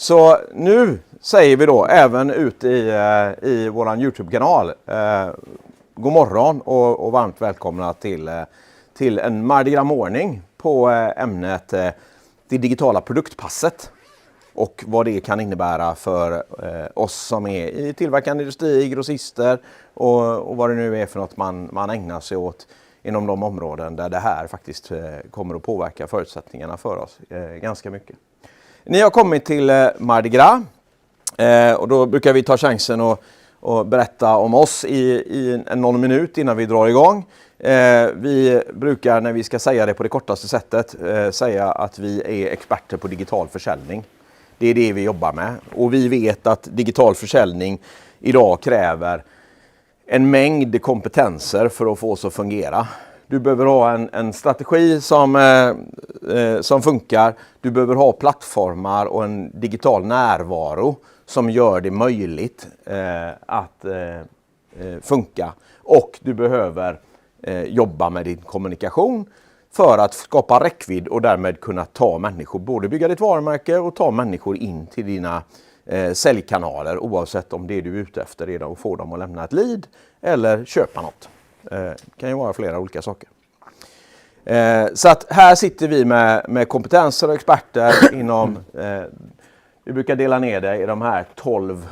Så nu säger vi då även ut i våran YouTube-kanal god morgon och varmt välkomna till en Mardi Gras Morning på ämnet det digitala produktpasset och vad det kan innebära för oss som är i tillverkande industri, grossister och vad det nu är för något man ägnar sig åt inom de områden där det här faktiskt kommer att påverka förutsättningarna för oss ganska mycket. Ni har kommit till Mardi Gras och då brukar vi ta chansen och berätta om oss i någon minut innan vi drar igång. Vi brukar, när vi ska säga det på det kortaste sättet, säga att vi är experter på digital försäljning. Det är det vi jobbar med. Och vi vet att digital försäljning idag kräver en mängd kompetenser för att få oss att fungera. Du behöver ha en strategi som funkar. Du behöver ha plattformar och en digital närvaro som gör det möjligt att funka. Och du behöver jobba med din kommunikation för att skapa räckvidd och därmed kunna ta människor, både bygga ditt varumärke och ta människor in till dina säljkanaler, oavsett om det du är ute efter är att få dem att lämna ett lead eller köpa något. Det kan ju vara flera olika saker. Så att här sitter vi med kompetenser och experter inom, vi brukar dela ner det i de här 12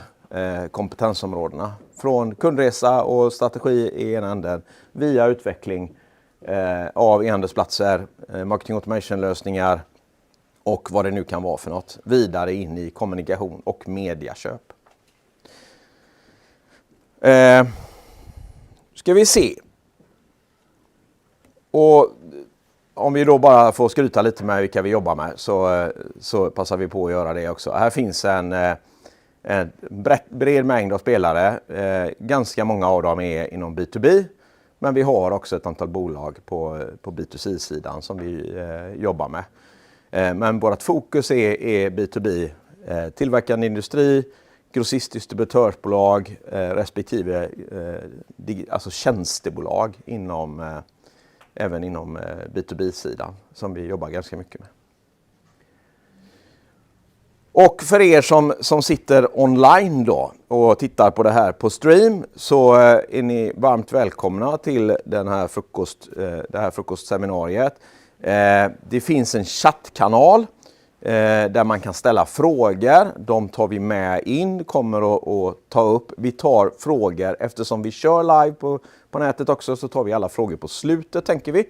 kompetensområdena. Från kundresa och strategi i ena änden, via utveckling av e-handelsplatser, marketing automation-lösningar och vad det nu kan vara för något. Vidare in i kommunikation och mediaköp. Ska vi se. Och om vi då bara får skryta lite med vilka vi jobbar med så passar vi på att göra det också. Här finns en bred mängd av spelare. Ganska många av dem är inom B2B. Men vi har också ett antal bolag på B2C-sidan som vi jobbar med. Men vårt fokus är B2B, tillverkande industri, grossist, distributörsbolag respektive alltså tjänstebolag även inom B2B-sidan som vi jobbar ganska mycket med. Och för er som sitter online då och tittar på det här på stream så är ni varmt välkomna till det här frukostseminariet. Det finns en chattkanal där man kan ställa frågor. De tar vi med in, kommer att ta upp. Vi tar frågor eftersom vi kör live på nätet också, så tar vi alla frågor på slutet, tänker vi.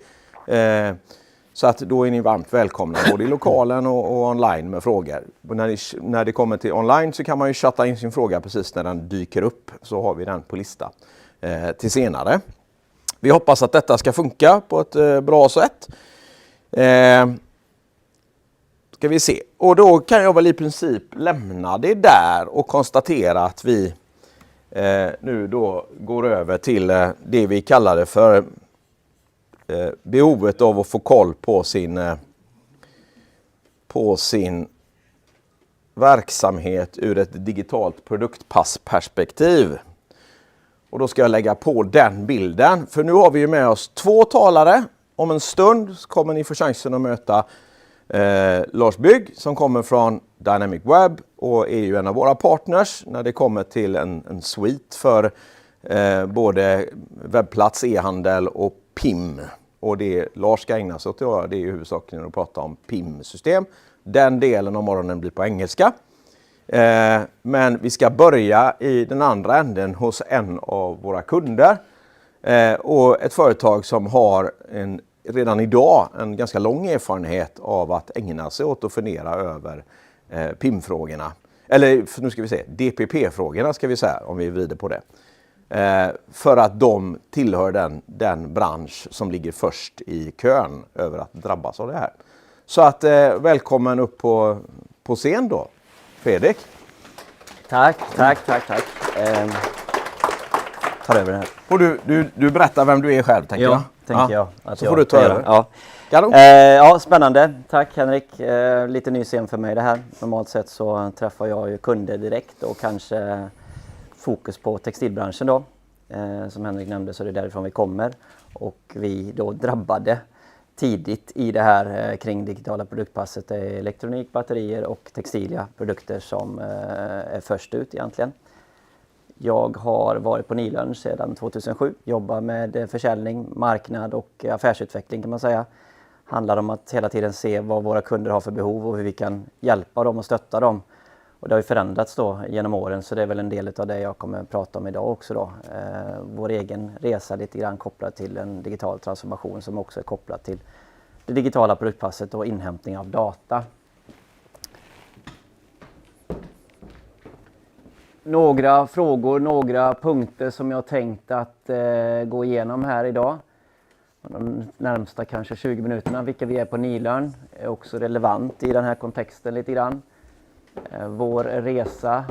Så att då är ni varmt välkomna både i lokalen och online med frågor. När det kommer till online så kan man ju chatta in sin fråga precis när den dyker upp. Så har vi den på lista till senare. Vi hoppas att detta ska funka på ett bra sätt. Ska vi se. Och då kan jag väl i princip lämna det där och konstatera att vi nu då går över till det vi kallar det för behovet av att få koll på sin verksamhet ur ett digitalt produktpassperspektiv. Och då ska jag lägga på den bilden. För nu har vi ju med oss 2 talare. Om en stund kommer ni få chansen att möta Lars som kommer från DynamicWeb och är ju en av våra partners när det kommer till en suite för både webbplats, e-handel och PIM. Och det Lars ska ägna sig åt det är ju huvudsakligen att prata om PIM-system. Den delen av morgonen blir på engelska. Men vi ska börja i den andra änden hos en av våra kunder. Och ett företag som har redan idag en ganska lång erfarenhet av att ägna sig åt att fundera över PIM-frågorna. Eller nu ska vi se, DPP-frågorna ska vi säga om vi vrider på det. För att de tillhör den bransch som ligger först i kön över att drabbas av det här. Så att välkommen upp på scen då, Fredrik. Tack. Tar över det här. Och du berättar vem du är själv, tänker jag. Tänker jag. Så får du ta över. Ja. Ja, Spännande. Tack Henrik. Lite ny scen för mig det här. Normalt sett så träffar jag ju kunder direkt och kanske fokus på textilbranschen då. Som Henrik nämnde så är det därifrån vi kommer. Och vi då drabbade tidigt i det här kring digitala produktpasset. Det är elektronik, batterier och textiliga produkter som är först ut egentligen. Jag har varit på Nilörn sedan 2007, jobbar med försäljning, marknad och affärsutveckling kan man säga. Handlar om att hela tiden se vad våra kunder har för behov och hur vi kan hjälpa dem och stötta dem. Och det har ju förändrats då genom åren, så det är väl en del av det jag kommer att prata om idag också då. Vår egen resa lite grann kopplad till en digital transformation som också är kopplad till det digitala produktpasset och inhämtning av data. Några frågor, några punkter som jag tänkt att gå igenom här idag. De närmsta kanske 20 minuterna, vilka vi är på Nilörn, är också relevant i den här kontexten lite grann. Vår resa,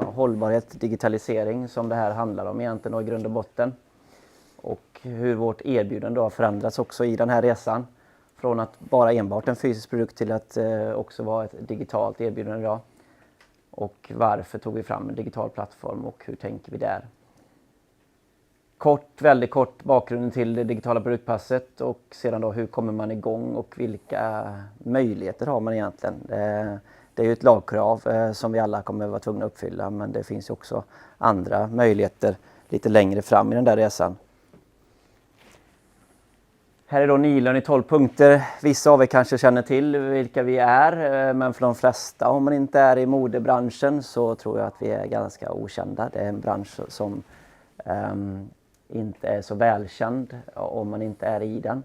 hållbarhet, digitalisering som det här handlar om egentligen och i grund och botten. Och hur vårt erbjudande har förändrats också i den här resan. Från att bara enbart en fysisk produkt till att också vara ett digitalt erbjudande idag. Och varför tog vi fram en digital plattform och hur tänker vi där? Väldigt kort bakgrunden till det digitala produktpasset och sedan då hur kommer man igång och vilka möjligheter har man egentligen? Det är ju ett lagkrav som vi alla kommer vara tvungna att uppfylla, men det finns ju också andra möjligheter lite längre fram i den där resan. Här är då Nilörn i 12 punkter. Vissa av er kanske känner till vilka vi är, men för de flesta, om man inte är i modebranschen, så tror jag att vi är ganska okända. Det är en bransch som inte är så välkänd om man inte är i den.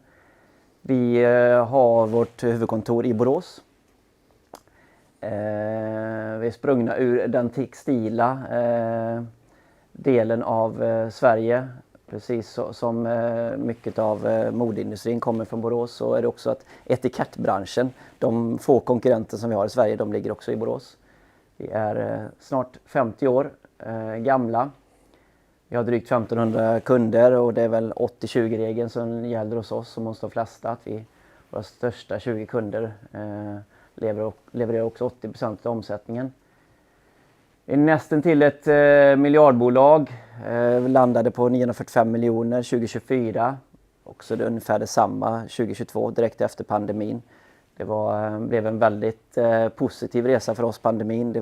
Vi har vårt huvudkontor i Borås. Vi är sprungna ur den textila delen av Sverige. Precis som mycket av modeindustrin kommer från Borås, så är det också att etikettbranschen, de få konkurrenter som vi har i Sverige, de ligger också i Borås. Vi är snart 50 år gamla. Vi har drygt 1500 kunder och det är väl 80-20-regeln som gäller hos oss som hos de flesta. Att våra största 20 kunder levererar också 80% av omsättningen. Vi är nästan till ett miljardbolag. Vi landade på 945 miljoner 2024. Också det ungefär detsamma 2022 direkt efter pandemin. Det blev en väldigt positiv resa för oss pandemin.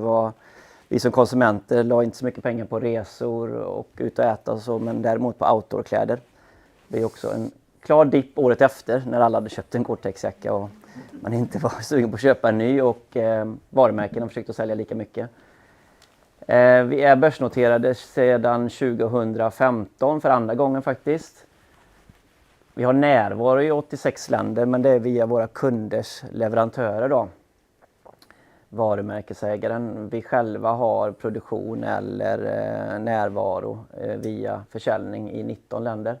Vi som konsumenter la inte så mycket pengar på resor och ut och äta och så, men däremot på outdoorkläder. Det är också en klar dipp året efter när alla hade köpt en Gore-Tex-jacka och man inte var sugen på att köpa en ny och varumärken har försökt att sälja lika mycket. Vi är börsnoterade sedan 2015 för andra gången faktiskt. Vi har närvaro i 86 länder, men det är via våra kunders leverantörer då. Varumärkesägaren. Vi själva har produktion eller närvaro via försäljning i 19 länder.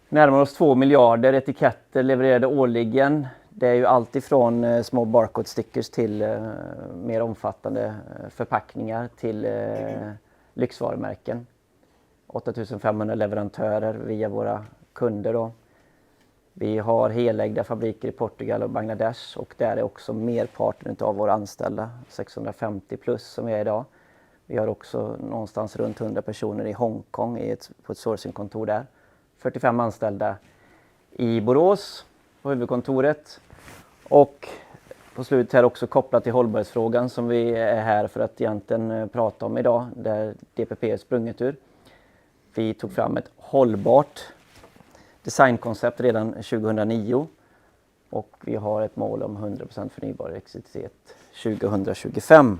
Närmar oss 2 miljarder etiketter levererade årligen. Det är ju allt ifrån små barcode stickers till mer omfattande förpackningar till lyxvarumärken. 8500 leverantörer via våra kunder då. Vi har helägda fabriker i Portugal och Bangladesh och där är också merparten av våra anställda, 650 plus som vi är idag. Vi har också någonstans runt 100 personer i Hongkong på ett sourcingkontor där. 45 anställda i Borås på huvudkontoret. Och på slutet här också kopplat till hållbarhetsfrågan som vi är här för att egentligen prata om idag, där DPP är sprunget ur. Vi tog fram ett hållbart designkoncept redan 2009 och vi har ett mål om 100% förnybar elektricitet 2025.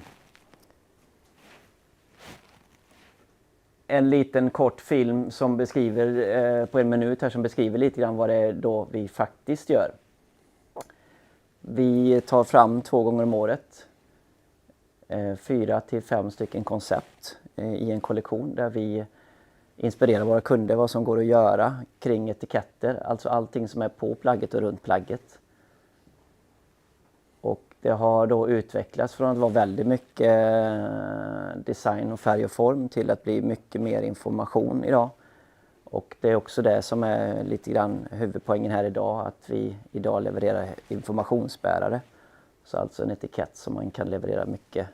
En liten kort film som beskriver på en minut här som beskriver lite grann vad det är då vi faktiskt gör. Vi tar fram 2 gånger om året 4 till 5 stycken koncept i en kollektion där vi inspirerar våra kunder vad som går att göra kring etiketter, alltså allting som är på plagget och runt plagget. Och det har då utvecklats från att vara väldigt mycket design och färg och form till att bli mycket mer information idag. Och det är också det som är lite grann huvudpoängen här idag, att vi idag levererar informationsbärare. Så alltså en etikett som man kan leverera mycket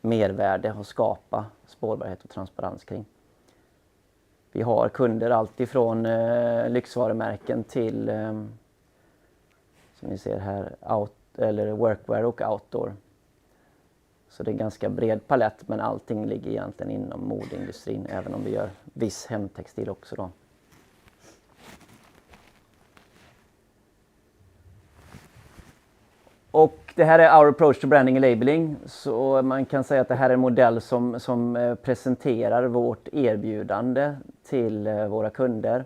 mervärde och skapa spårbarhet och transparens kring. Vi har kunder alltifrån lyxvarumärken till som ni ser här eller workwear och outdoor. Så det är en ganska bred palett, men allting ligger egentligen inom modeindustrin, även om vi gör viss hemtextil också då. Och det här är our approach to branding and labeling. Så man kan säga att det här är en modell som presenterar vårt erbjudande till våra kunder.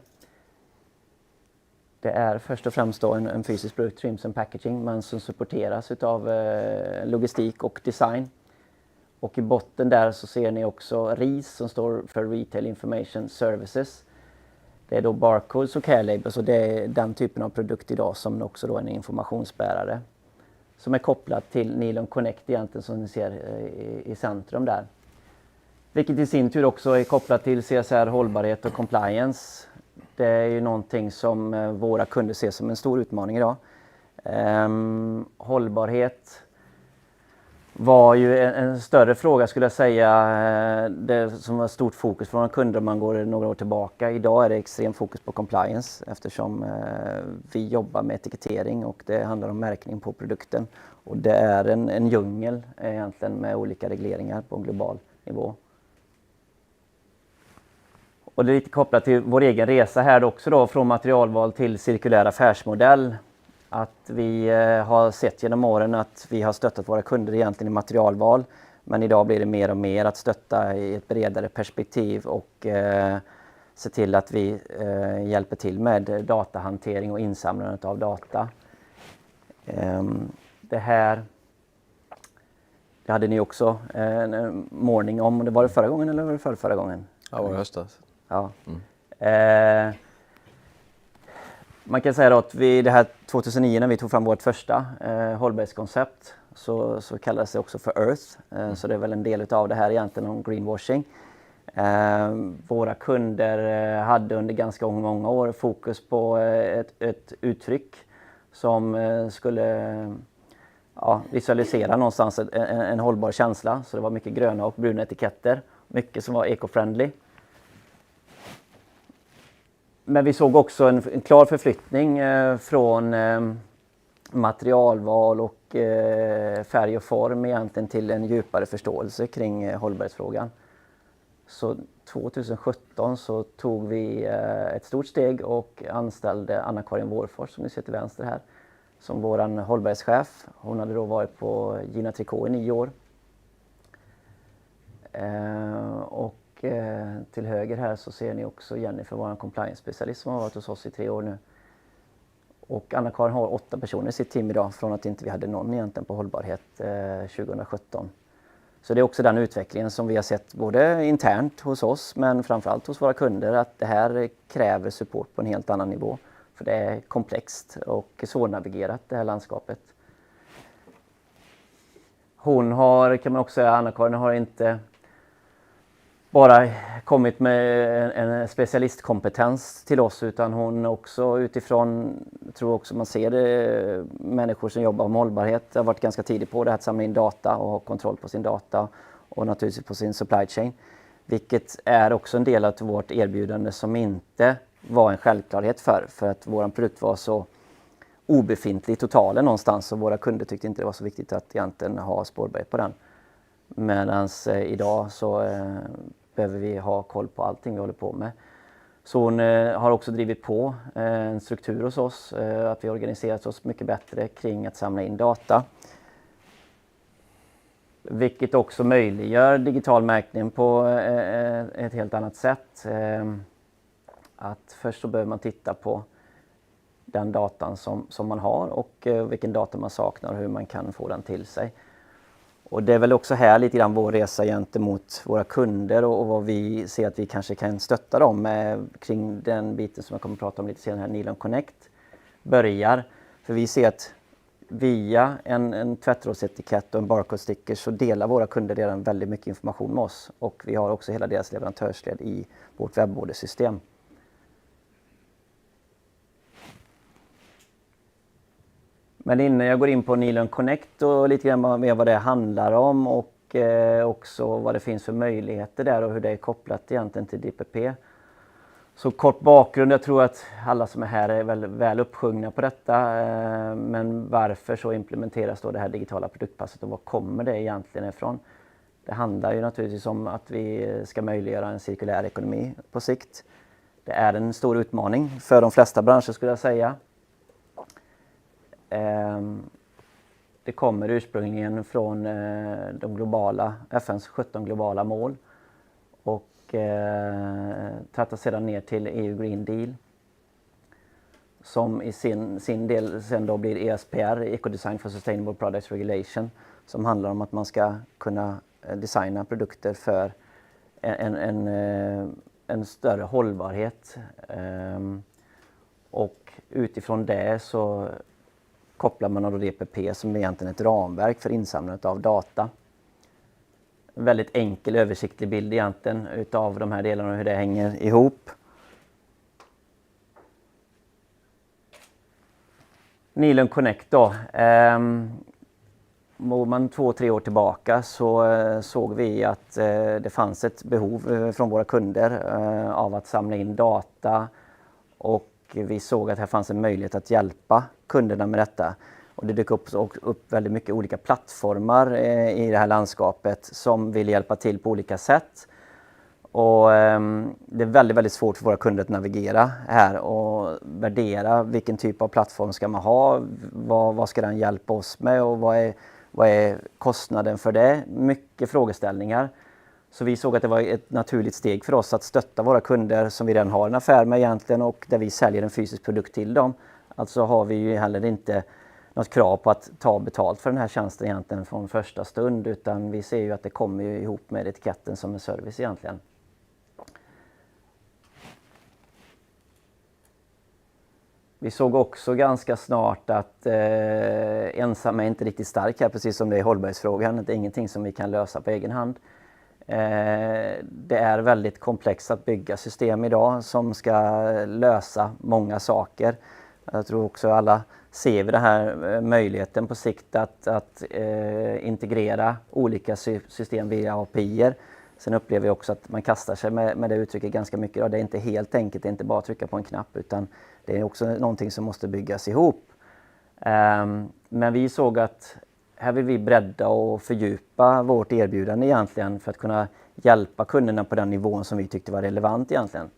Det är först och främst då en fysisk produkt, trims and packaging, men som supporteras av logistik och design. Och i botten där så ser ni också RIS som står för Retail Information Services. Det är då barcodes och care labels, och det är den typen av produkt idag som också då är en informationsbärare. Som är kopplad till Nilörn Connect egentligen, som ni ser i centrum där. Vilket i sin tur också är kopplat till CSR, hållbarhet och compliance. Det är ju någonting som våra kunder ser som en stor utmaning idag. Hållbarhet var ju en större fråga, skulle jag säga, det som var stort fokus för våra kunder om man går några år tillbaka. Idag är det extrem fokus på compliance, eftersom vi jobbar med etikettering och det handlar om märkning på produkten. Och det är en djungel egentligen med olika regleringar på en global nivå. Och det är lite kopplat till vår egen resa här också då, från materialval till cirkulär affärsmodell. Att vi har sett genom åren att vi har stöttat våra kunder egentligen i materialval. Men idag blir det mer och mer att stötta i ett bredare perspektiv och se till att vi hjälper till med datahantering och insamlandet av data. Det här det hade ni också en morning om. Det var det förra gången eller var det förra gången? Ja, det var höstas. Ja. Man kan säga då att det här 2009 när vi tog fram vårt första hållbarhetskoncept så kallades det också för Earth. Så det är väl en del av det här egentligen om greenwashing. Våra kunder hade under ganska många år fokus på ett uttryck som skulle visualisera någonstans en hållbar känsla. Så det var mycket gröna och bruna etiketter. Mycket som var eco-friendly. Men vi såg också en klar förflyttning från materialval och färg och form egentligen till en djupare förståelse kring hållbarhetsfrågan. Så 2017 så tog vi ett stort steg och anställde Anna-Karin Wårfors, som ni ser till vänster här, som våran hållbarhetschef. Hon hade då varit på Gina Tricot i 9 år. Och till höger här så ser ni också Jennifer, vår compliance-specialist, som har varit hos oss i 3 år nu. Och Anna-Karin har 8 personer i sitt team idag, från att inte vi hade någon egentligen på hållbarhet 2017. Så det är också den utvecklingen som vi har sett både internt hos oss men framförallt hos våra kunder, att det här kräver support på en helt annan nivå. För det är komplext och svårnavigerat, det här landskapet. Hon har, kan man också säga, Anna-Karin har inte bara kommit med en specialistkompetens till oss, utan hon också utifrån, tror också man ser det, människor som jobbar med hållbarhet har varit ganska tidigt på det här att samla in data och ha kontroll på sin data och naturligtvis på sin supply chain. Vilket är också en del av vårt erbjudande som inte var en självklarhet för att vår produkt var så obefintlig i totalen någonstans, och våra kunder tyckte inte det var så viktigt att egentligen ha spårbarhet på den. Medan idag så behöver vi ha koll på allting vi håller på med. Så hon har också drivit på en struktur hos oss, att vi organiserat oss mycket bättre kring att samla in data. Vilket också möjliggör digital märkning på ett helt annat sätt. Att först så behöver man titta på den datan som man har och vilken data man saknar och hur man kan få den till sig. Och det är väl också här lite grann vår resa gentemot våra kunder och vad vi ser att vi kanske kan stötta dem med kring den biten som jag kommer att prata om lite senare här, Nilörn Connect börjar. För vi ser att via en tvättrådsetikett och en barcode-sticker så delar våra kunder redan väldigt mycket information med oss. Och vi har också hela deras leverantörsled i vårt webbordesystem. Men innan jag går in på Nilörn Connect och lite grann med vad det handlar om och också vad det finns för möjligheter där och hur det är kopplat egentligen till DPP, Så kort bakgrund, jag tror att alla som är här är väl uppsjungna på detta. Men varför så implementeras då det här digitala produktpasset och var kommer det egentligen ifrån? Det handlar ju naturligtvis om att vi ska möjliggöra en cirkulär ekonomi på sikt. Det är en stor utmaning för de flesta branscher skulle jag säga. Det kommer ursprungligen från FNs 17 globala mål och trattas sedan ner till EU Green Deal som i sin del sen då blir ESPR, Eco Design for Sustainable Products Regulation, som handlar om att man ska kunna designa produkter för en större hållbarhet. Och utifrån det så kopplar man då DPP som egentligen ett ramverk för insamlandet av data. En väldigt enkel översiktlig bild egentligen utav de här delarna och hur det hänger ihop. Nilörn Connect då. Går man 2-3 år tillbaka så såg vi att det fanns ett behov från våra kunder av att samla in data, och vi såg att här fanns en möjlighet att hjälpa kunderna med detta. Och det dök upp väldigt mycket olika plattformar i det här landskapet som vill hjälpa till på olika sätt. Och det är väldigt svårt för våra kunder att navigera här och värdera vilken typ av plattform ska man ha, vad ska den hjälpa oss med och vad är kostnaden för det? Mycket frågeställningar. Så vi såg att det var ett naturligt steg för oss att stötta våra kunder som vi redan har en affär med egentligen och där vi säljer en fysisk produkt till dem. Alltså har vi ju heller inte något krav på att ta betalt för den här tjänsten egentligen från första stund, utan vi ser ju att det kommer ju ihop med etiketten som en service egentligen. Vi såg också ganska snart att ensam är inte riktigt stark här, precis som det är i hållbarhetsfrågan. Det är ingenting som vi kan lösa på egen hand. Det är väldigt komplext att bygga system idag som ska lösa många saker. Jag tror också alla ser vi den här möjligheten på sikt att integrera olika system via API-er. Sen upplever jag också att man kastar sig med det uttrycket ganska mycket. Ja, det är inte helt enkelt, det är inte bara att trycka på en knapp, utan det är också någonting som måste byggas ihop. Men vi såg att här vill vi bredda och fördjupa vårt erbjudande egentligen för att kunna hjälpa kunderna på den nivån som vi tyckte var relevant egentligen.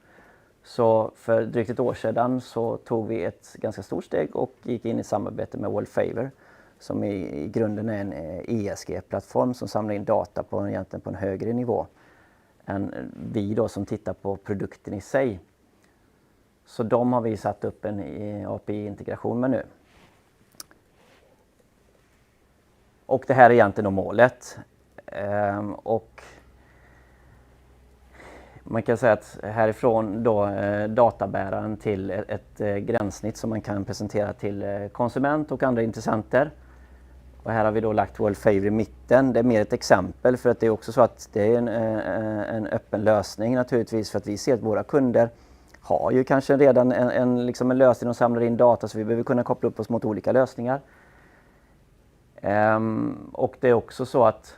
Så för drygt ett år sedan så tog vi ett ganska stort steg och gick in i samarbete med Worldfavor, som i grunden är en ESG-plattform som samlar in data egentligen på en högre nivå än vi då som tittar på produkten i sig. Så de har vi satt upp en API-integration med nu. Och det här är egentligen då målet. Och man kan säga att härifrån då databäraren till ett gränssnitt som man kan presentera till konsument och andra intressenter. Och här har vi då lagt Worldfavor i mitten. Det är mer ett exempel för att det är också så att det är en öppen lösning naturligtvis, för att vi ser att våra kunder har ju kanske redan en lösning och samlar in data, så vi behöver kunna koppla upp oss mot olika lösningar. Och det är också så att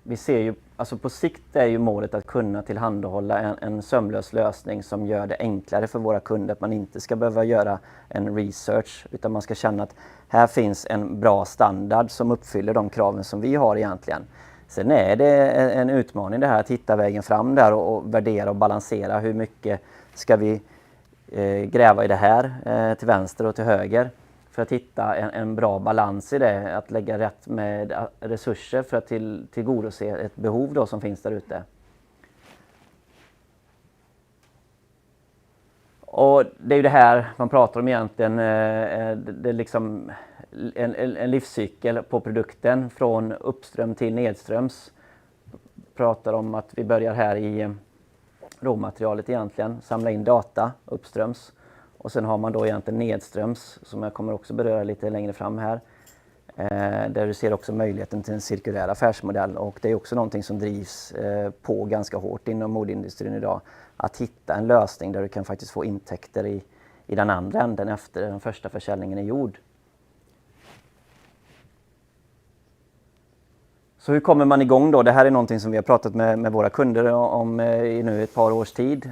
vi ser ju, alltså på sikt är ju målet att kunna tillhandahålla en sömlös lösning som gör det enklare för våra kunder, att man inte ska behöva göra en research, utan man ska känna att här finns en bra standard som uppfyller de kraven som vi har egentligen. Sen är det en utmaning det här att hitta vägen fram där och värdera och balansera hur mycket ska vi gräva i det här till vänster och till höger för att hitta en bra balans i det, att lägga rätt med resurser för att tillgodose ett behov då som finns där ute. Och det är ju det här man pratar om egentligen, det är liksom en livscykel på produkten från uppström till nedströms. Pratar om att vi börjar här i råmaterialet egentligen, samla in data uppströms. Och sen har man då egentligen nedströms, som jag kommer också beröra lite längre fram här. Där du ser också möjligheten till en cirkulär affärsmodell, och det är också någonting som drivs på ganska hårt inom modeindustrin idag. Att hitta en lösning där du kan faktiskt få intäkter i den andra änden efter den första försäljningen är gjord. Så hur kommer man igång då? Det här är någonting som vi har pratat med våra kunder om i nu ett par års tid.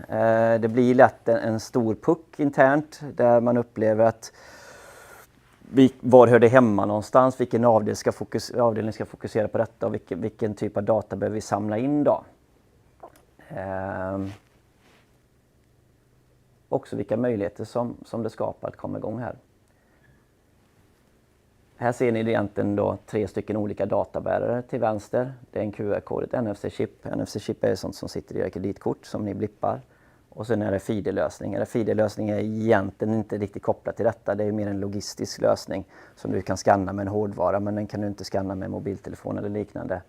Det blir lätt en stor puck internt där man upplever att var hör det hemma någonstans? Vilken avdelning ska fokusera på detta och vilken typ av data behöver vi samla in då? Också vilka möjligheter som det skapar att komma igång här. Här ser ni egentligen då 3 stycken olika databärare till vänster. Det är en QR-kod, ett NFC-chip. NFC-chip är sånt som sitter i era kreditkort som ni blippar. Och sen är det RFID-lösning. RFID-lösning är egentligen inte riktigt kopplat till detta. Det är mer en logistisk lösning som du kan scanna med en hårdvara, men den kan du inte scanna med en mobiltelefon eller liknande.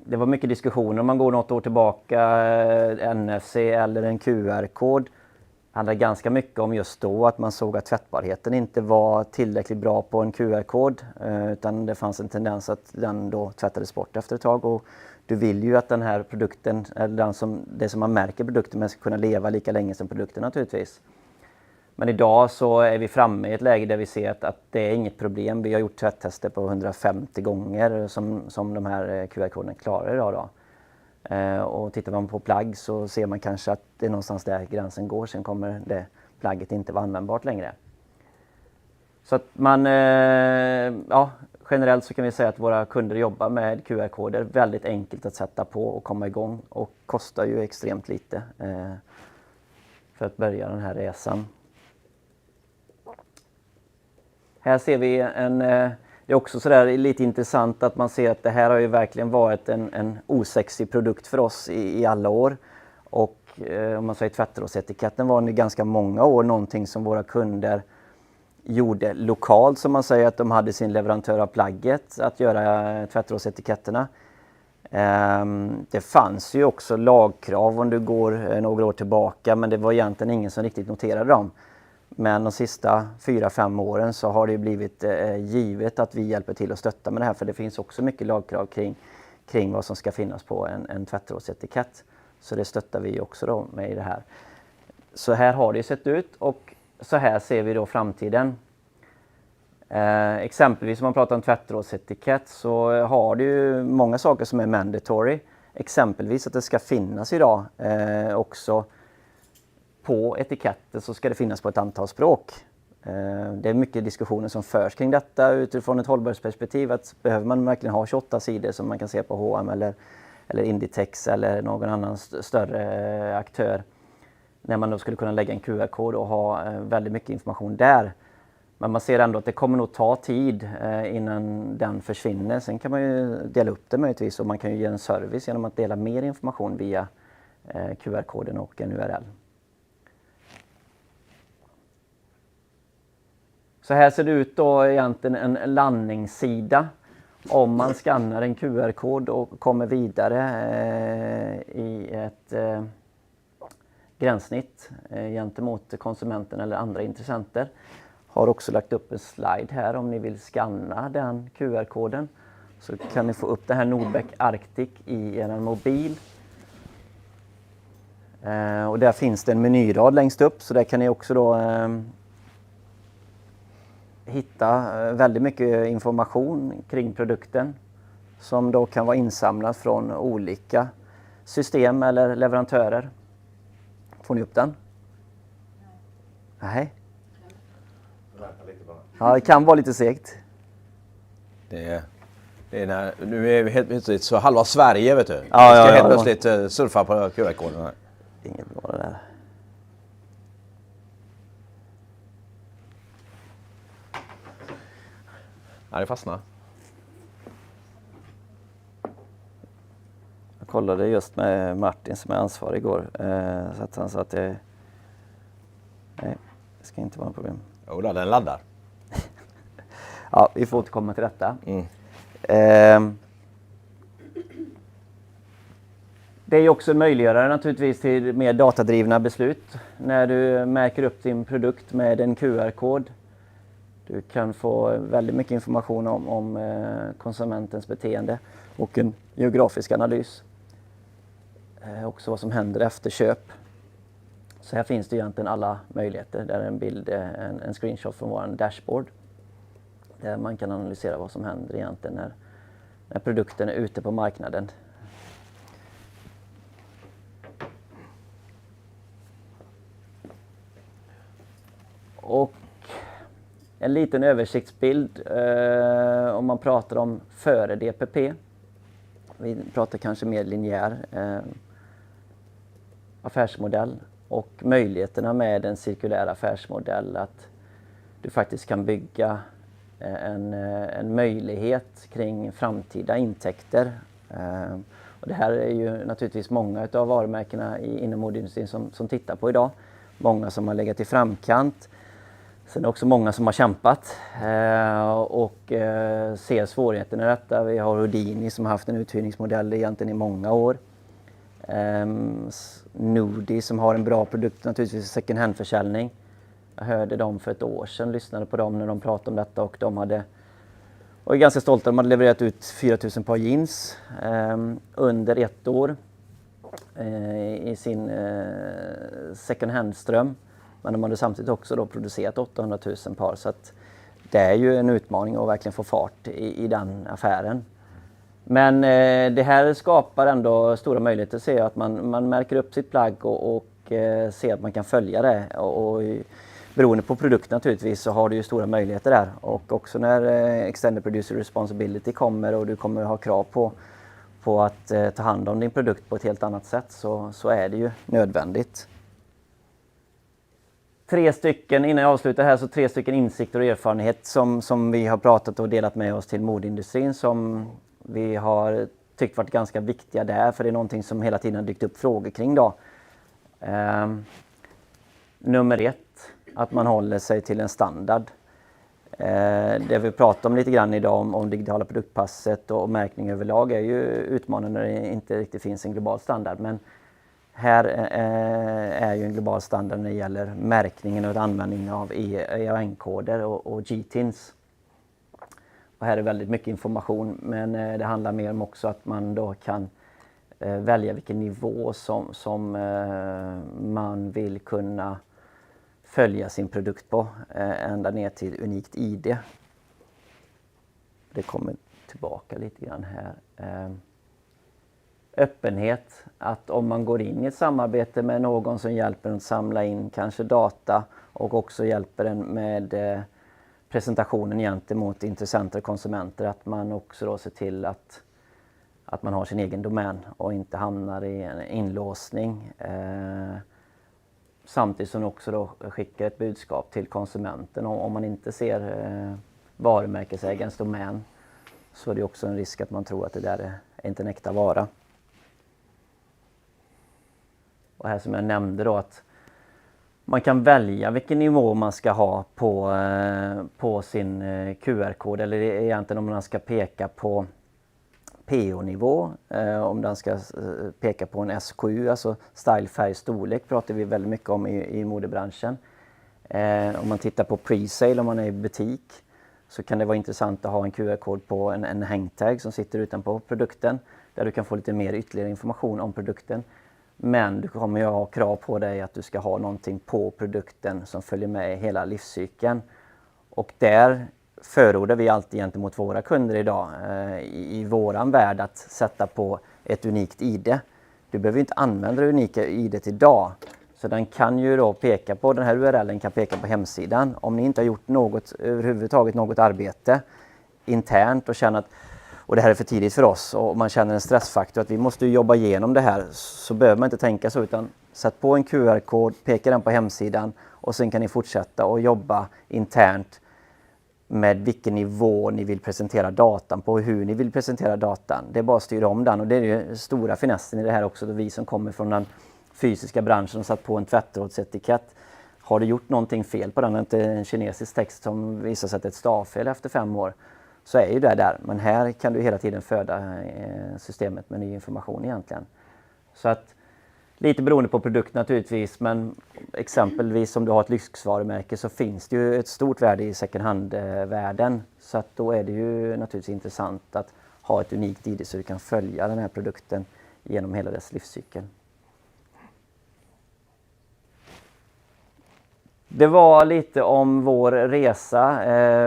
Det var mycket diskussioner om man går något år tillbaka, NFC eller en QR-kod. Det handlade ganska mycket om just då att man såg att tvättbarheten inte var tillräckligt bra på en QR-kod, utan det fanns en tendens att den då tvättades bort efter ett tag. Och du vill ju att den här produkten, eller det som man märker produkten med, ska kunna leva lika länge som produkten naturligtvis. Men idag så är vi framme i ett läge där vi ser att det är inget problem. Vi har gjort tvättester på 150 gånger som de här QR-koderna klarar idag då. Och tittar man på plagg så ser man kanske att det är någonstans där gränsen går. Sen kommer det plagget inte vara användbart längre. Så att man, generellt så kan vi säga att våra kunder jobbar med QR-koder. Väldigt enkelt att sätta på och komma igång. Och kostar ju extremt lite för att börja den här resan. Här ser vi det är också sådär lite intressant att man ser att det här har ju verkligen varit en osexig produkt för oss i alla år. Och om man säger tvättrådsetiketten var det ganska många år någonting som våra kunder gjorde lokalt, som man säger att de hade sin leverantör av plagget att göra tvättrådsetiketterna. Det fanns ju också lagkrav om du går några år tillbaka, men det var egentligen ingen som riktigt noterade dem. Men de sista 4-5 åren så har det blivit givet att vi hjälper till att stötta med det här, för det finns också mycket lagkrav kring vad som ska finnas på en tvättrådsetikett. Så det stöttar vi också då med i det här. Så här har det sett ut och så här ser vi då framtiden. Exempelvis om man pratar om tvättrådsetikett så har det ju många saker som är mandatory. Exempelvis att det ska finnas idag också på etiketter, så ska det finnas på ett antal språk. Det är mycket diskussioner som förs kring detta utifrån ett hållbarhetsperspektiv. Att behöver man verkligen ha 28 sidor som man kan se på H&M eller Inditex eller någon annan större aktör, när man då skulle kunna lägga en QR-kod och ha väldigt mycket information där. Men man ser ändå att det kommer nog ta tid innan den försvinner. Sen kan man ju dela upp det möjligtvis, och man kan ju ge en service genom att dela mer information via QR-koden och en URL. Så här ser det ut då egentligen en landningssida. Om man skannar en QR-kod och kommer vidare i ett gränssnitt gentemot konsumenten eller andra intressenter. Har också lagt upp en slide här om ni vill skanna den QR-koden. Så kan ni få upp det här Nordbeck Arctic i er mobil. Och där finns det en menyrad längst upp, så där kan ni också då hitta väldigt mycket information kring produkten som då kan vara insamlad från olika system eller leverantörer. Får ni upp den? Nej. Ja, det kan vara lite segt. Det är när, nu är vi helt plötsligt så halva Sverige, vet du. Ja, vi ska helt plötsligt surfa på QR-koden här. Inget bra det där. Ja, det fastnar. Jag kollade just med Martin som är ansvarig igår. Så att han sa att nej, det ska inte vara något problem. Jo, den laddar. Ja, vi får återkomma till detta. Det är också en möjliggörare naturligtvis till mer datadrivna beslut. När du märker upp din produkt med en QR-kod. Du kan få väldigt mycket information om konsumentens beteende och en geografisk analys. Också vad som händer efter köp. Så här finns det egentligen alla möjligheter. Där är en bild, en screenshot från vår dashboard. Där man kan analysera vad som händer egentligen när produkten är ute på marknaden. Och en liten översiktsbild om man pratar om före DPP. Vi pratar kanske mer linjär affärsmodell och möjligheterna med en cirkulär affärsmodell, att du faktiskt kan bygga en möjlighet kring framtida intäkter. Och det här är ju naturligtvis många av varumärkena inom modeindustrin som tittar på idag. Många som har legat i framkant. Sen är det också många som har kämpat och ser svårigheterna i detta. Vi har Houdini som har haft en uthyrningsmodell egentligen i många år. Nudi som har en bra produkt naturligtvis i second hand-försäljning. Jag hörde dem för ett år sedan, lyssnade på dem när de pratade om detta, och de var ganska stolta. De hade levererat ut 4000 par jeans under ett år i sin second hand-ström. Men de hade samtidigt också då producerat 800 000 par, så att det är ju en utmaning att verkligen få fart i den affären. Men det här skapar ändå stora möjligheter, ser jag, att man märker upp sitt plagg och ser att man kan följa det. Och beroende på produkt naturligtvis så har du ju stora möjligheter där. Och också när Extended Producer Responsibility kommer och du kommer ha krav på att ta hand om din produkt på ett helt annat sätt, så är det ju nödvändigt. 3 stycken, innan jag avslutar här, så 3 stycken insikter och erfarenhet som vi har pratat och delat med oss till modeindustrin, som vi har tyckt varit ganska viktiga där, för det är någonting som hela tiden har dykt upp frågor kring då. Nummer 1, att man håller sig till en standard. Det vi pratar om lite grann idag om digitala produktpasset och märkning överlag är ju utmanande när det inte riktigt finns en global standard. Men här är ju en global standard när det gäller märkningen och användningen av EAN-koder och GTINs. Och här är väldigt mycket information, men det handlar mer om också att man då kan välja vilken nivå som man vill kunna följa sin produkt på, ända ner till unikt ID. Det kommer tillbaka lite grann här. Öppenhet, att om man går in i ett samarbete med någon som hjälper en att samla in kanske data och också hjälper en med presentationen gentemot intressenter och konsumenter, att man också då ser till att man har sin egen domän och inte hamnar i en inlåsning. Samtidigt som också då skickar ett budskap till konsumenten. Om man inte ser varumärkesägarens domän, så är det också en risk att man tror att det där är inte en äkta vara. Och här som jag nämnde då, att man kan välja vilken nivå man ska ha på sin QR-kod, eller egentligen om man ska peka på PO-nivå, om den ska peka på en SKU, alltså style, färg, storlek pratar vi väldigt mycket om i modebranschen. Om man tittar på pre-sale, om man är i butik, så kan det vara intressant att ha en QR-kod på en hangtag som sitter utanpå produkten, där du kan få lite mer ytterligare information om produkten. Men du kommer ju ha krav på dig att du ska ha någonting på produkten som följer med hela livscykeln. Och där förordar vi alltid gentemot våra kunder idag i våran värld att sätta på ett unikt ID. Du behöver inte använda det unika ID:t idag. Så den kan ju då peka på, den här URLen kan peka på hemsidan. Om ni inte har gjort överhuvudtaget något arbete internt och känner att det här är för tidigt för oss, och man känner en stressfaktor att vi måste jobba igenom det här, så behöver man inte tänka så, utan sätt på en QR-kod, peka den på hemsidan, och sen kan ni fortsätta och jobba internt med vilken nivå ni vill presentera datan på och hur ni vill presentera datan. Det är bara att styra om den, och det är ju stora finessen i det här också. Då vi som kommer från den fysiska branschen och satt på en tvättrådsetikett, har du gjort någonting fel på den, inte en kinesisk text som visar sig att ett stavfel efter 5 år, så är ju det där. Men här kan du hela tiden föda systemet med ny information egentligen. Så att lite beroende på produkt naturligtvis, men exempelvis om du har ett lyxvarumärke, så finns det ju ett stort värde i second hand-världen. Så att då är det ju naturligtvis intressant att ha ett unikt ID så du kan följa den här produkten genom hela dess livscykel. Det var lite om vår resa,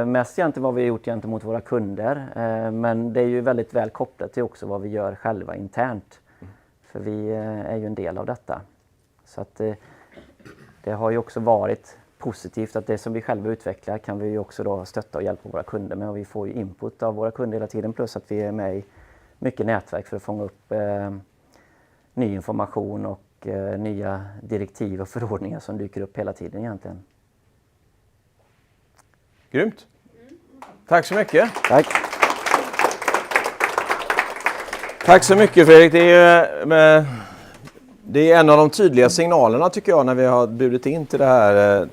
mest egentligen vad vi har gjort gentemot våra kunder. Men det är ju väldigt väl kopplat till också vad vi gör själva internt. För vi är ju en del av detta. Så att det har ju också varit positivt att det som vi själva utvecklar kan vi ju också då stötta och hjälpa våra kunder med. Och vi får ju input av våra kunder hela tiden, plus att vi är med i mycket nätverk för att fånga upp ny information och nya direktiv och förordningar som dyker upp hela tiden egentligen. Grymt. Tack så mycket. Tack. Tack så mycket Fredrik. Det är en av de tydliga signalerna tycker jag när vi har bjudit in till det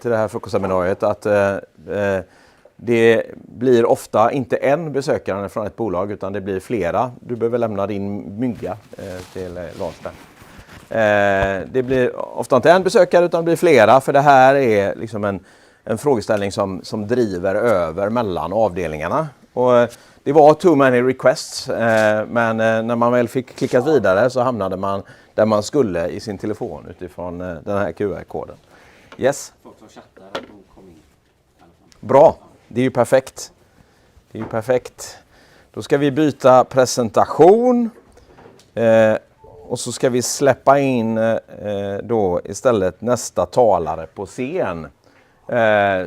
här frukostseminariet att det blir ofta inte en besökare från ett bolag utan det blir flera. Du behöver lämna din mygga till Lars där. Det blir ofta inte en besökare utan det blir flera, för det här är liksom en frågeställning som driver över mellan avdelningarna. Och det var too many requests, men när man väl fick klickat vidare så hamnade man där man skulle i sin telefon utifrån den här QR-koden. Yes? Bra, det är ju perfekt. Det är ju perfekt. Då ska vi byta presentation. Och så ska vi släppa in då istället nästa talare på scen.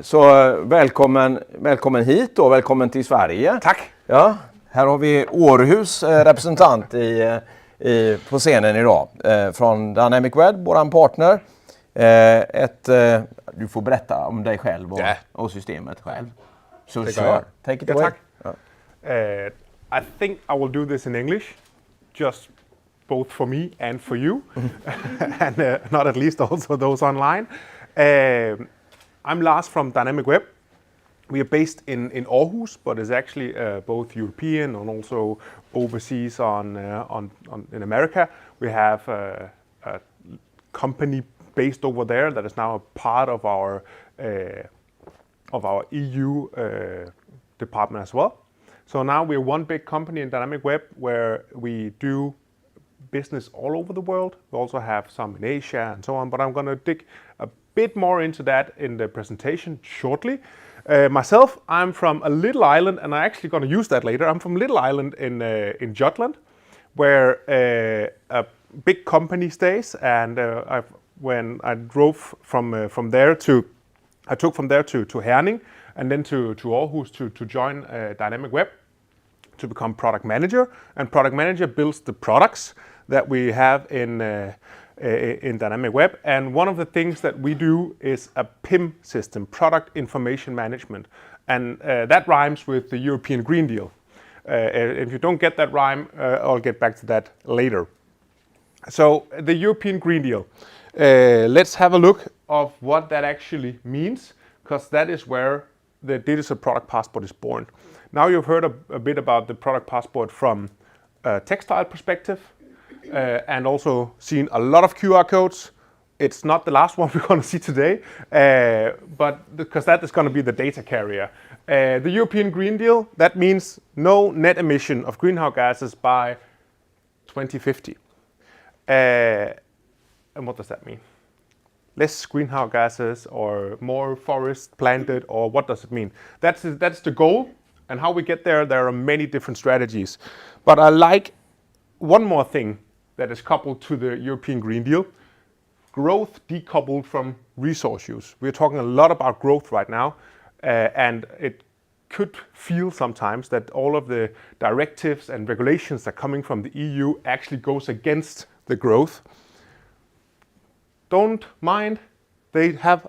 Så välkommen hit och välkommen till Sverige. Tack! Ja, här har vi Århus representant på scenen idag. Från DynamicWeb, våran partner. Du får berätta om dig själv och systemet själv. Så kör. Take it away. Tack. I think I will do this in English. Just both for me and for you, and not at least also those online. I'm Lars from DynamicWeb. We are based in Aarhus, but it's actually both European and also overseas in America. We have a company based over there that is now a part of our EU department as well. So now we're one big company in DynamicWeb where we do business all over the world. We also have some in Asia and so on, but I'm going to dig a bit more into that in the presentation shortly. Myself, I'm from a little island, and I'm actually going to use that later. I'm from a little island in Jutland, where a big company stays, and when I drove from there to Herning, and then to Aarhus to join DynamicWeb to become product manager, and product manager builds the products that we have in DynamicWeb. And one of the things that we do is a PIM system, Product Information Management, and that rhymes with the European Green Deal. If you don't get that rhyme, I'll get back to that later. So the European Green Deal, let's have a look of what that actually means, because that is where the digital product passport is born. Now you've heard a bit about the product passport from a textile perspective, and also seen a lot of QR codes. It's not the last one we're going to see today, but because that is going to be the data carrier. The European Green Deal, that means no net emission of greenhouse gases by 2050. And what does that mean? Less greenhouse gases or more forest planted, or what does it mean? That's the goal, and how we get there are many different strategies. But I like one more thing that is coupled to the European Green Deal: growth decoupled from resource use. We're talking a lot about growth right now, and it could feel sometimes that all of the directives and regulations that are coming from the EU actually goes against the growth. Don't mind, they have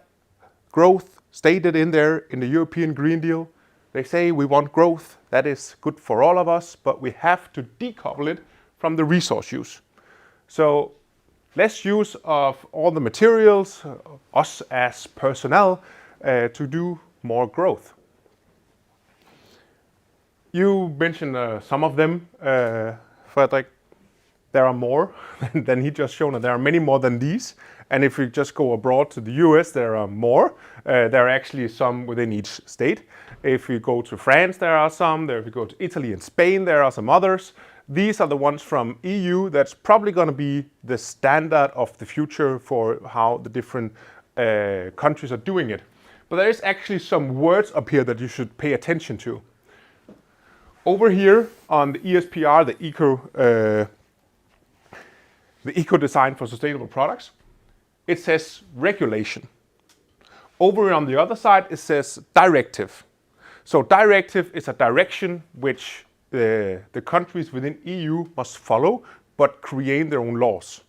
growth stated in there in the European Green Deal. They say we want growth, that is good for all of us, but we have to decouple it from the resource use. So less use of all the materials, us as personnel, to do more growth. You mentioned some of them, Fredrik. There are more than he just shown, and there are many more than these. And if we just go abroad to the US, there are more. There are actually some within each state. If we go to France, there are some. If we go to Italy and Spain, there are some others. These are the ones from EU that's probably going to be the standard of the future for how the different countries are doing it. But there is actually some words up here that you should pay attention to. Over here on the ESPR, the Eco Design for Sustainable Products, it says regulation. Over on the other side, it says directive. So directive is a direction which the countries within EU must follow, but create their own laws.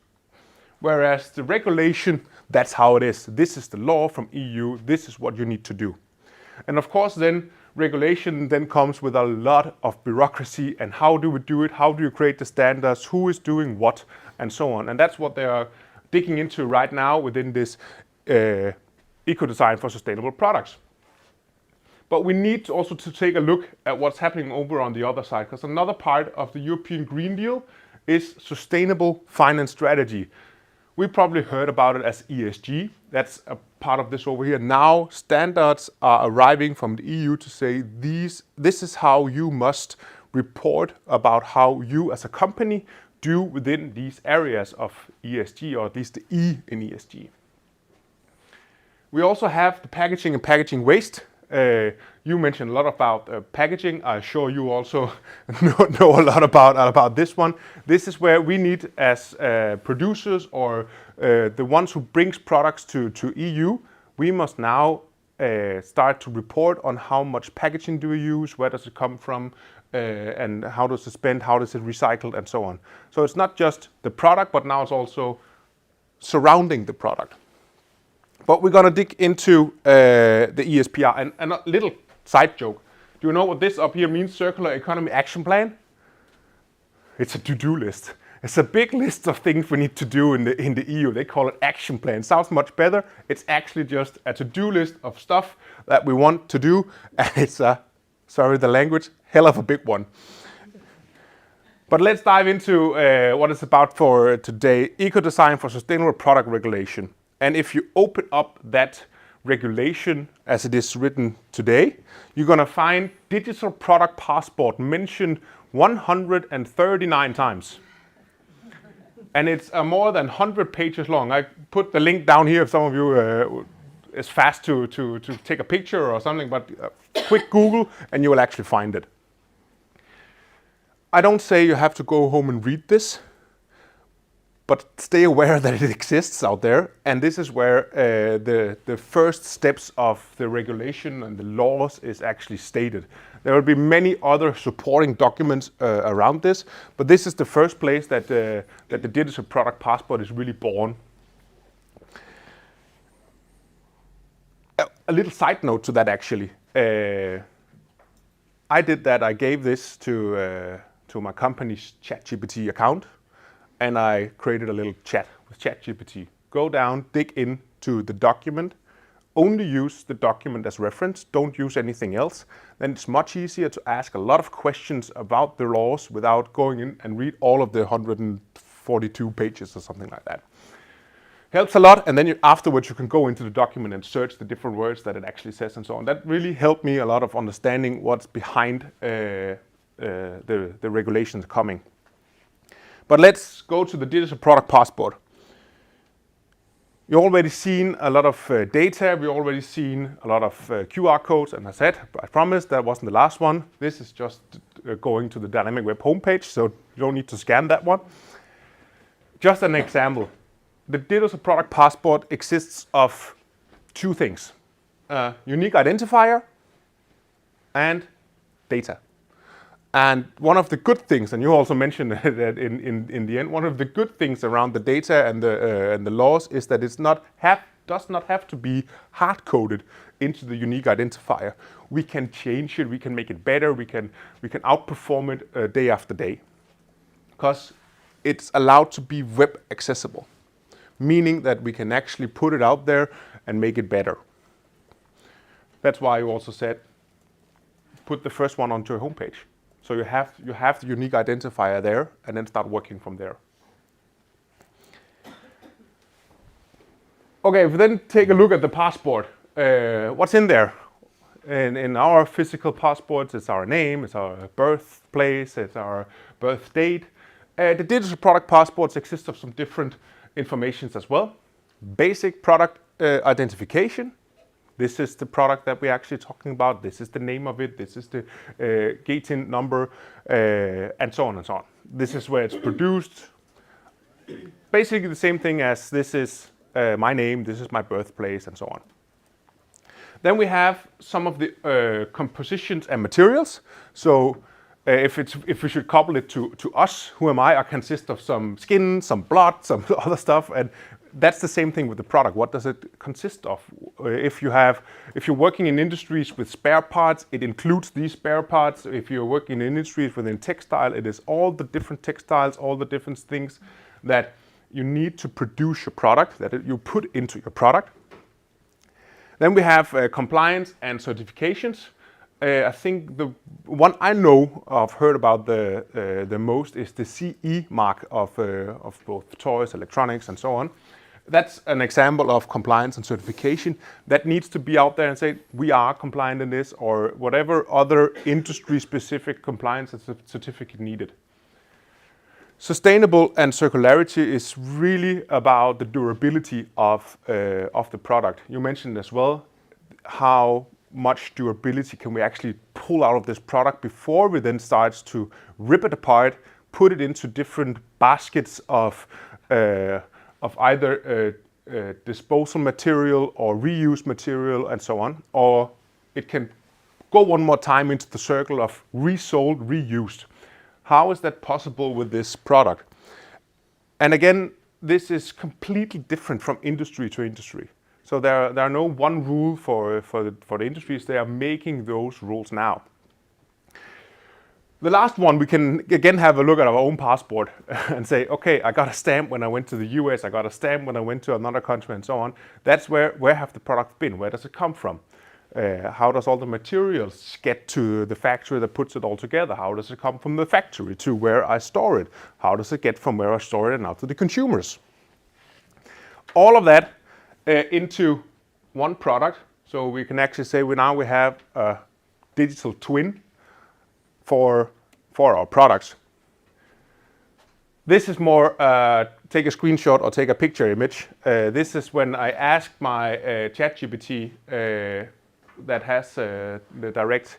Whereas the regulation, that's how it is. This is the law from EU. This is what you need to do. And of course, then regulation then comes with a lot of bureaucracy and how do we do it? How do you create the standards? Who is doing what? And so on. And that's what they are digging into right now within this Eco Design for Sustainable Products. But we need also to take a look at what's happening over on the other side, because another part of the European Green Deal is sustainable finance strategy. We probably heard about it as ESG. That's a part of this over here. Now standards are arriving from the EU to say this is how you must report about how you as a company do within these areas of ESG, or at least the E in ESG. We also have the packaging and packaging waste. You mentioned a lot about packaging. I'm sure you also know a lot about this one. This is where we need, as producers or the ones who brings products to EU, we must now start to report on how much packaging do we use, where does it come from, and how does it spend, how does it recycled, and so on. So it's not just the product, but now it's also surrounding the product. But we're going to dig into the ESPR. And a little side joke. Do you know what this up here means, Circular Economy Action Plan? It's a to-do list. It's a big list of things we need to do in the EU. They call it action plan. Sounds much better. It's actually just a to-do list of stuff that we want to do. And it's a, sorry the language, hell of a big one. But let's dive into what it's about for today. Eco Design for Sustainable Product Regulation. And if you open up that regulation as it is written today, you're going to find digital product passport mentioned 139 times. And it's more than 100 pages long. I put the link down here if some of you is fast to take a picture or something, but quick Google and you will actually find it. I don't say you have to go home and read this, but stay aware that it exists out there. And this is where the first steps of the regulation and the laws is actually stated. There will be many other supporting documents around this, but this is the first place that the digital product passport is really born. A little side note to that actually. I did that. I gave this to my company's ChatGPT account. And I created a little chat with ChatGPT. Go down, dig into the document, only use the document as reference, don't use anything else. Then it's much easier to ask a lot of questions about the laws without going in and read all of the 142 pages or something like that. Helps a lot, and then afterwards you can go into the document and search the different words that it actually says and so on. That really helped me a lot of understanding what's behind the regulations coming. But let's go to the digital product passport. You've already seen a lot of data. We've already seen a lot of QR codes. And I promised that wasn't the last one. This is just going to the DynamicWeb homepage, so you don't need to scan that one. Just an example. The digital product passport exists of two things. Unique identifier and data. And one of the good things, and you also mentioned that in the end, one of the good things around the data and the laws is that it's does not have to be hard-coded into the unique identifier. We can change it, we can make it better, we can outperform it day after day. Because it's allowed to be web accessible, meaning that we can actually put it out there and make it better. That's why you also said, put the first one onto your homepage. So you have the unique identifier there and then start working from there. Okay, if we then take a look at the passport, what's in there? In our physical passports, it's our name, it's our birthplace, it's our birth date. The digital product passports exist of some different informations as well. Basic product identification. This is the product that we're actually talking about. This is the name of it. This is the GATIN number, and so on and so on. This is where it's produced. Basically the same thing as this is my name, this is my birthplace, and so on. Then we have some of the compositions and materials. So if we should couple it to us, who am I consist of some skin, some blood, some other stuff, and that's the same thing with the product. What does it consist of? If you're working in industries with spare parts, it includes these spare parts. If you're working in industries within textile, it is all the different textiles, all the different things that you need to produce your product, that you put into your product. Then we have compliance and certifications. I think the one I know of, heard about the most, is the CE mark of both toys, electronics, and so on. That's an example of compliance and certification that needs to be out there and say, we are compliant in this, or whatever other industry-specific compliance and certificate needed. Sustainable and circularity is really about the durability of the product. You mentioned as well, how much durability can we actually pull out of this product before we then start to rip it apart, put it into different baskets of either disposal material or reuse material and so on, or it can go one more time into the circle of resold, reused. How is that possible with this product? And again, this is completely different from industry to industry. So there are no one rule for the industries. They are making those rules now. The last one, we can again have a look at our own passport and say, okay, I got a stamp when I went to the US, I got a stamp when I went to another country, and so on. That's where have the product been? Where does it come from? How does all the materials get to the factory that puts it all together? How does it come from the factory to where I store it? How does it get from where I store it and out to the consumers? All of that into one product. So we can actually say we have a digital twin for our products. This is more take a screenshot or take a picture image. This is when I asked my ChatGPT that has the direct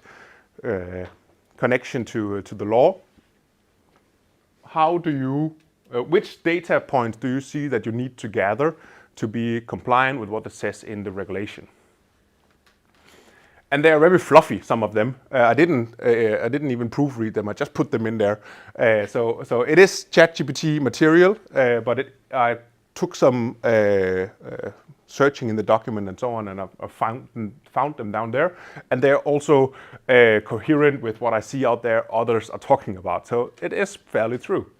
connection to the law. How do you, which data points do you see that you need to gather to be compliant with what it says in the regulation? And they are very fluffy, some of them. I didn't even proofread them. I just put them in there. So it is ChatGPT material, but I took some searching in the document and so on, and I found them down there. And they're also coherent with what I see out there others are talking about. So it is fairly true.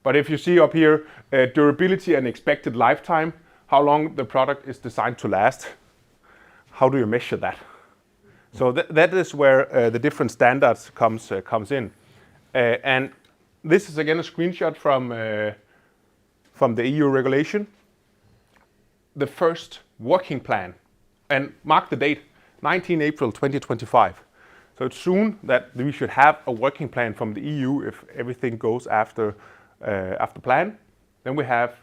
But if you see up here, durability and expected lifetime, how long the product is designed to last, how do you measure that? So that is where the different standards comes in. And this is again a screenshot from the EU regulation. The first working plan, and mark the date, 19 April 2025. So it's soon that we should have a working plan from the EU if everything goes after plan. Then we have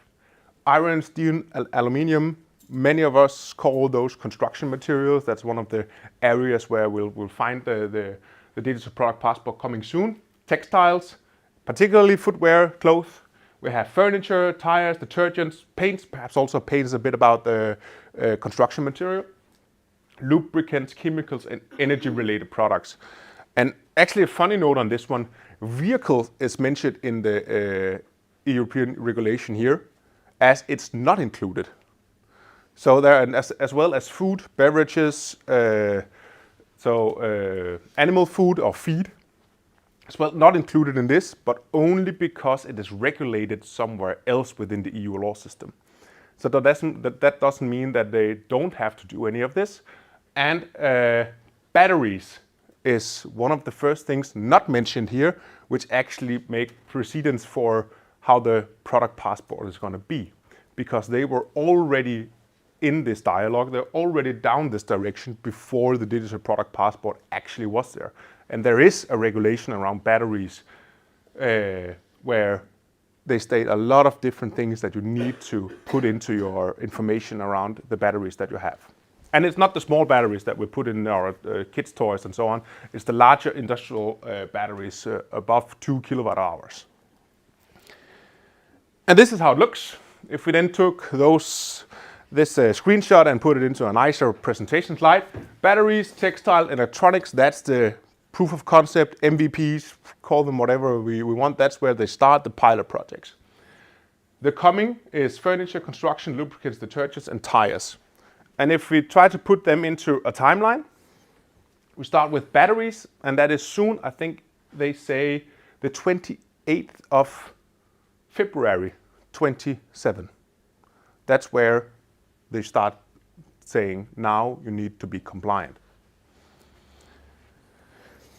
iron, steel, aluminium. Many of us call those construction materials. That's one of the areas where we'll find the digital product passport coming soon. Textiles, particularly footwear, clothes. We have furniture, tires, detergents, paints, perhaps also paints a bit about the construction material, lubricants, chemicals, and energy-related products. And actually a funny note on this one, vehicle is mentioned in the European regulation here as it's not included. So there, as well as food, beverages, animal food or feed, as well, not included in this, but only because it is regulated somewhere else within the EU law system. So that doesn't mean that they don't have to do any of this. And batteries is one of the first things not mentioned here, which actually make precedence for how the product passport is going to be, because they were already in this dialogue, they're already down this direction before the digital product passport actually was there. And there is a regulation around batteries where they state a lot of different things that you need to put into your information around the batteries that you have. And it's not the small batteries that we put in our kids' toys and so on. It's the larger industrial batteries above 2 kilowatt hours. And this is how it looks. If we then took this screenshot and put it into a nicer presentation slide, batteries, textile, electronics, that's the proof of concept, MVPs, call them whatever we want. That's where they start the pilot projects. The coming is furniture, construction, lubricants, detergents, and tires. And if we try to put them into a timeline, we start with batteries, and that is soon, I think they say the 28th of February 27. That's where they start saying, now you need to be compliant.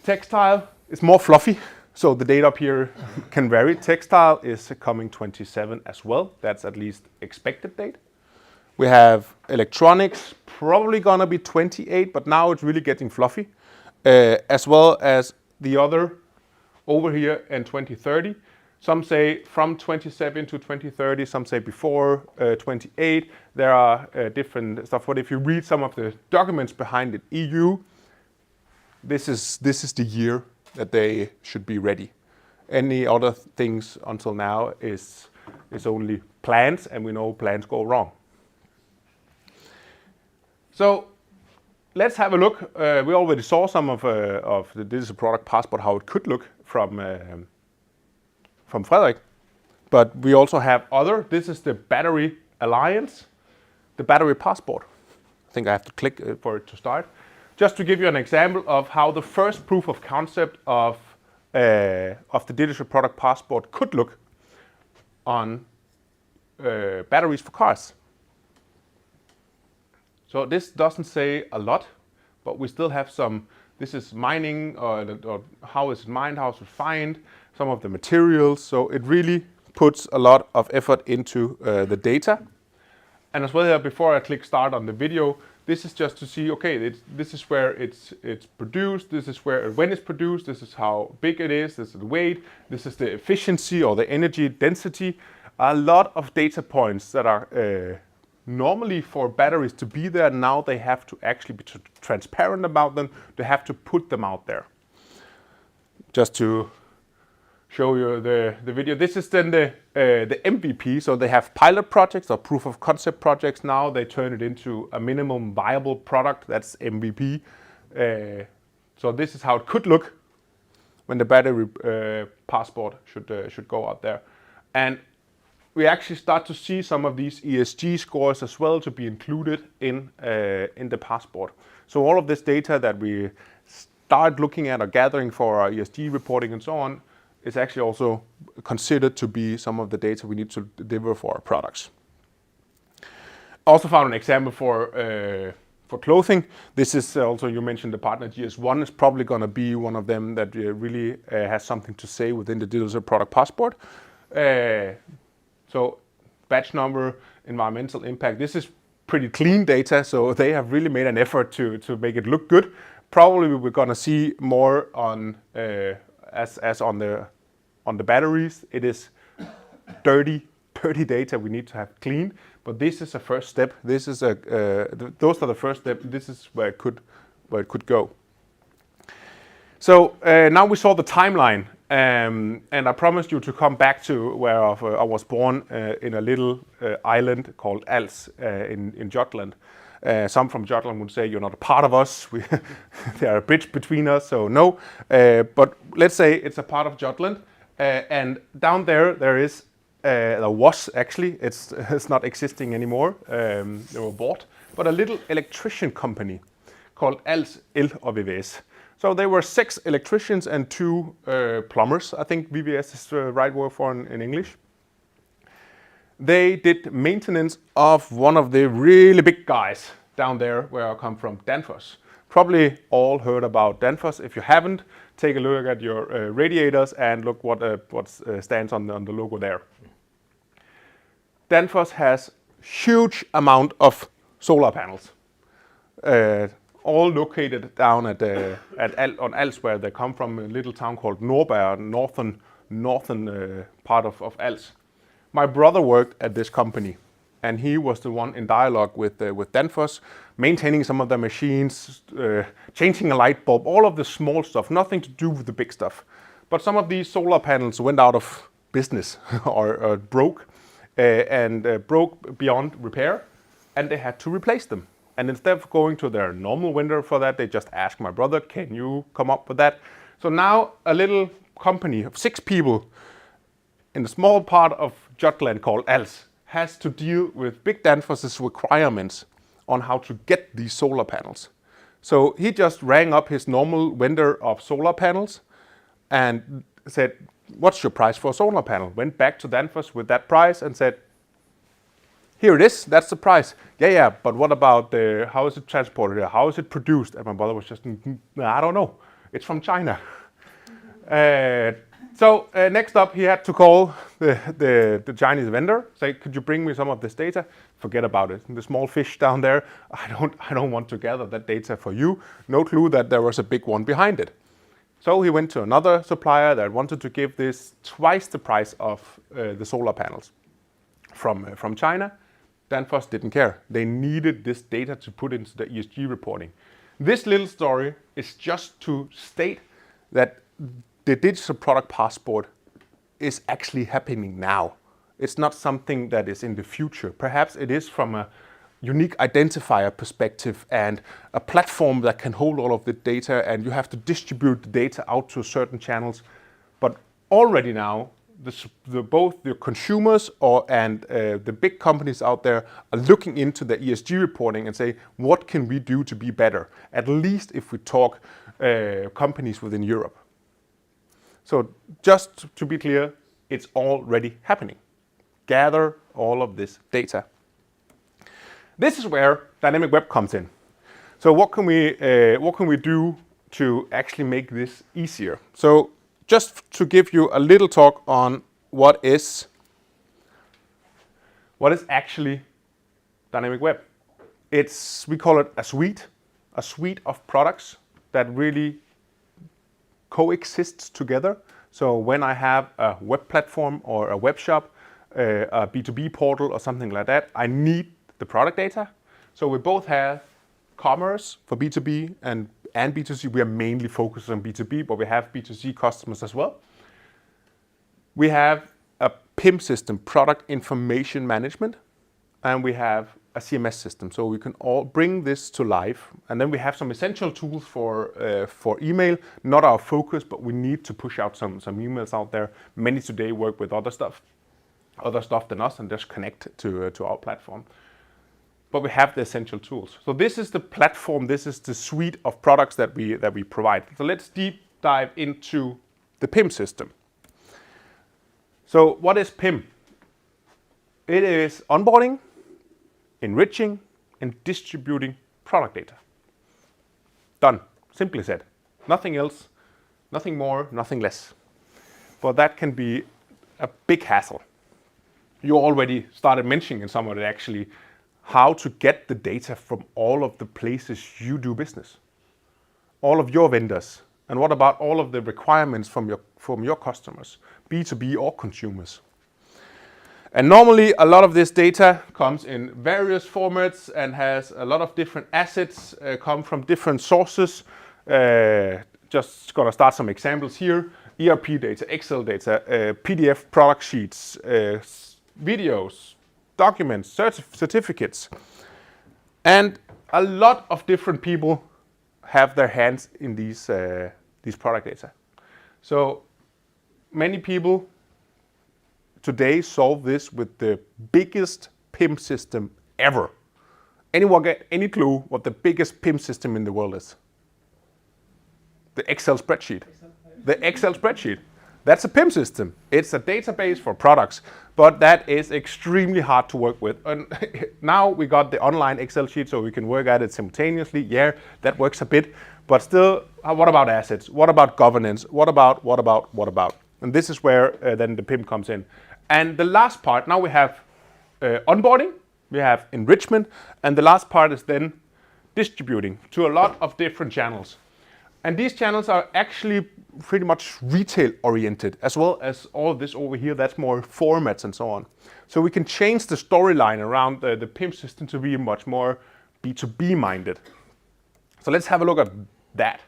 Textile is more fluffy, so the date up here can vary. Textile is coming 27 as well. That's at least expected date. We have electronics, probably gonna be 28, but now it's really getting fluffy. As well as the other over here in 2030. Some say from 27 to 2030, some say before 28. There are different stuff, but if you read some of the documents behind it, EU, this is the year that they should be ready. Any other things until now is only plans, and we know plans go wrong. So let's have a look. We already saw some of the digital product passport, how it could look from Fredrik, but we also have other. This is the battery alliance, the battery passport. I think I have to click for it to start. Just to give you an example of how the first proof of concept of the digital product passport could look on batteries for cars. So this doesn't say a lot, but we still have some. This is mining, or how is it mined, how is it refined, some of the materials. So it really puts a lot of effort into the data. And as well here, before I click start on the video, this is just to see, okay, this is where it's produced, this is where when it's produced, this is how big it is, this is the weight, this is the efficiency or the energy density. A lot of data points that are normally for batteries to be there, now they have to actually be transparent about them. They have to put them out there. Just to show you the video. This is then the MVP. So they have pilot projects or proof of concept projects. Now they turn it into a minimum viable product. That's MVP. So this is how it could look when the battery passport should go out there. And we actually start to see some of these ESG scores as well to be included in the passport. So all of this data that we start looking at or gathering for our ESG reporting and so on is actually also considered to be some of the data we need to deliver for our products. I also found an example for clothing. This is also, you mentioned the partner GS1 is probably going to be one of them that really has something to say within the digital product passport. So batch number, environmental impact. This is pretty clean data, so they have really made an effort to make it look good. Probably we're going to see more on as on the batteries. It is dirty data we need to have clean, but this is a first step. This is those are the first step. This is where it could go. So now we saw the timeline. And I promised you to come back to where I was born in a little island called Als in Jutland. Some from Jutland would say you're not a part of us. There are a bridge between us, so no. But let's say it's a part of Jutland. And down there is, there was actually, it's not existing anymore. They were bought. But a little electrician company called Als El&VVS. So there were 6 electricians and 2 plumbers. I think VVS is the right word for in English. They did maintenance of one of the really big guys down there where I come from, Danfoss. Probably all heard about Danfoss. If you haven't, take a look at your radiators and look what stands on the logo there. Danfoss has huge amount of solar panels. All located down on Als, where they come from, a little town called Norberg, northern northern part of Als. My brother worked at this company, and he was the one in dialogue with Danfoss, maintaining some of the machines, changing a light bulb, all of the small stuff, nothing to do with the big stuff. But some of these solar panels went out of business or broke, broke beyond repair, and they had to replace them. And instead of going to their normal vendor for that, they just asked my brother, can you come up with that? So now a little company of 6 people in a small part of Jutland called Als has to deal with big Danfoss's requirements on how to get these solar panels. So he just rang up his normal vendor of solar panels and said, what's your price for a solar panel? Went back to Danfoss with that price and said, here it is, that's the price. Yeah, but what about how is it transported? How is it produced? And my brother was just, I don't know. It's from China. So next up, he had to call the Chinese vendor, say, could you bring me some of this data? Forget about it. The small fish down there, I don't want to gather that data for you. No clue that there was a big one behind it. So he went to another supplier that wanted to give this twice the price of the solar panels from China. Danfoss didn't care. They needed this data to put into the ESG reporting. This little story is just to state that the digital product passport is actually happening now. It's not something that is in the future. Perhaps it is from a unique identifier perspective and a platform that can hold all of the data, and you have to distribute the data out to certain channels. But already now, both the consumers and the big companies out there are looking into the ESG reporting and say, what can we do to be better? At least if we talk companies within Europe. So just to be clear, it's already happening. Gather all of this data. This is where DynamicWeb comes in. So what can we do to actually make this easier? So just to give you a little talk on what is actually DynamicWeb. We call it a suite of products that really coexists together. So when I have a web platform or a web shop, a B2B portal or something like that, I need the product data. So we both have commerce for B2B and B2C. We are mainly focused on B2B, but we have B2C customers as well. We have a PIM system, product information management, and we have a CMS system. So we can all bring this to life. And then we have some essential tools for email, not our focus, but we need to push out some emails out there. Many today work with other stuff than us and just connect to our platform. But we have the essential tools. So this is the platform, this is the suite of products that we provide. So let's deep dive into the PIM system. So what is PIM? It is onboarding, enriching, and distributing product data. Done, simply said. Nothing else, nothing more, nothing less. But that can be a big hassle. You already started mentioning some of it actually, how to get the data from all of the places you do business, all of your vendors, and what about all of the requirements from your customers, B2B or consumers. And normally a lot of this data comes in various formats and has a lot of different assets, come from different sources. Just gonna start some examples here. ERP data, Excel data, PDF product sheets, videos, documents, certificates. And a lot of different people have their hands in these product data. So many people today solve this with the biggest PIM system ever. Anyone get any clue what the biggest PIM system in the world is? The Excel spreadsheet. The Excel spreadsheet. That's a PIM system. It's a database for products, but that is extremely hard to work with. And now we got the online Excel sheet so we can work at it simultaneously. Yeah, that works a bit, but still, what about assets? What about governance? What about? And this is where then the PIM comes in. And the last part, now we have onboarding, we have enrichment, and the last part is then distributing to a lot of different channels. And these channels are actually pretty much retail oriented, as well as all of this over here, that's more formats and so on. So we can change the storyline around the PIM system to be much more B2B minded. So let's have a look at that.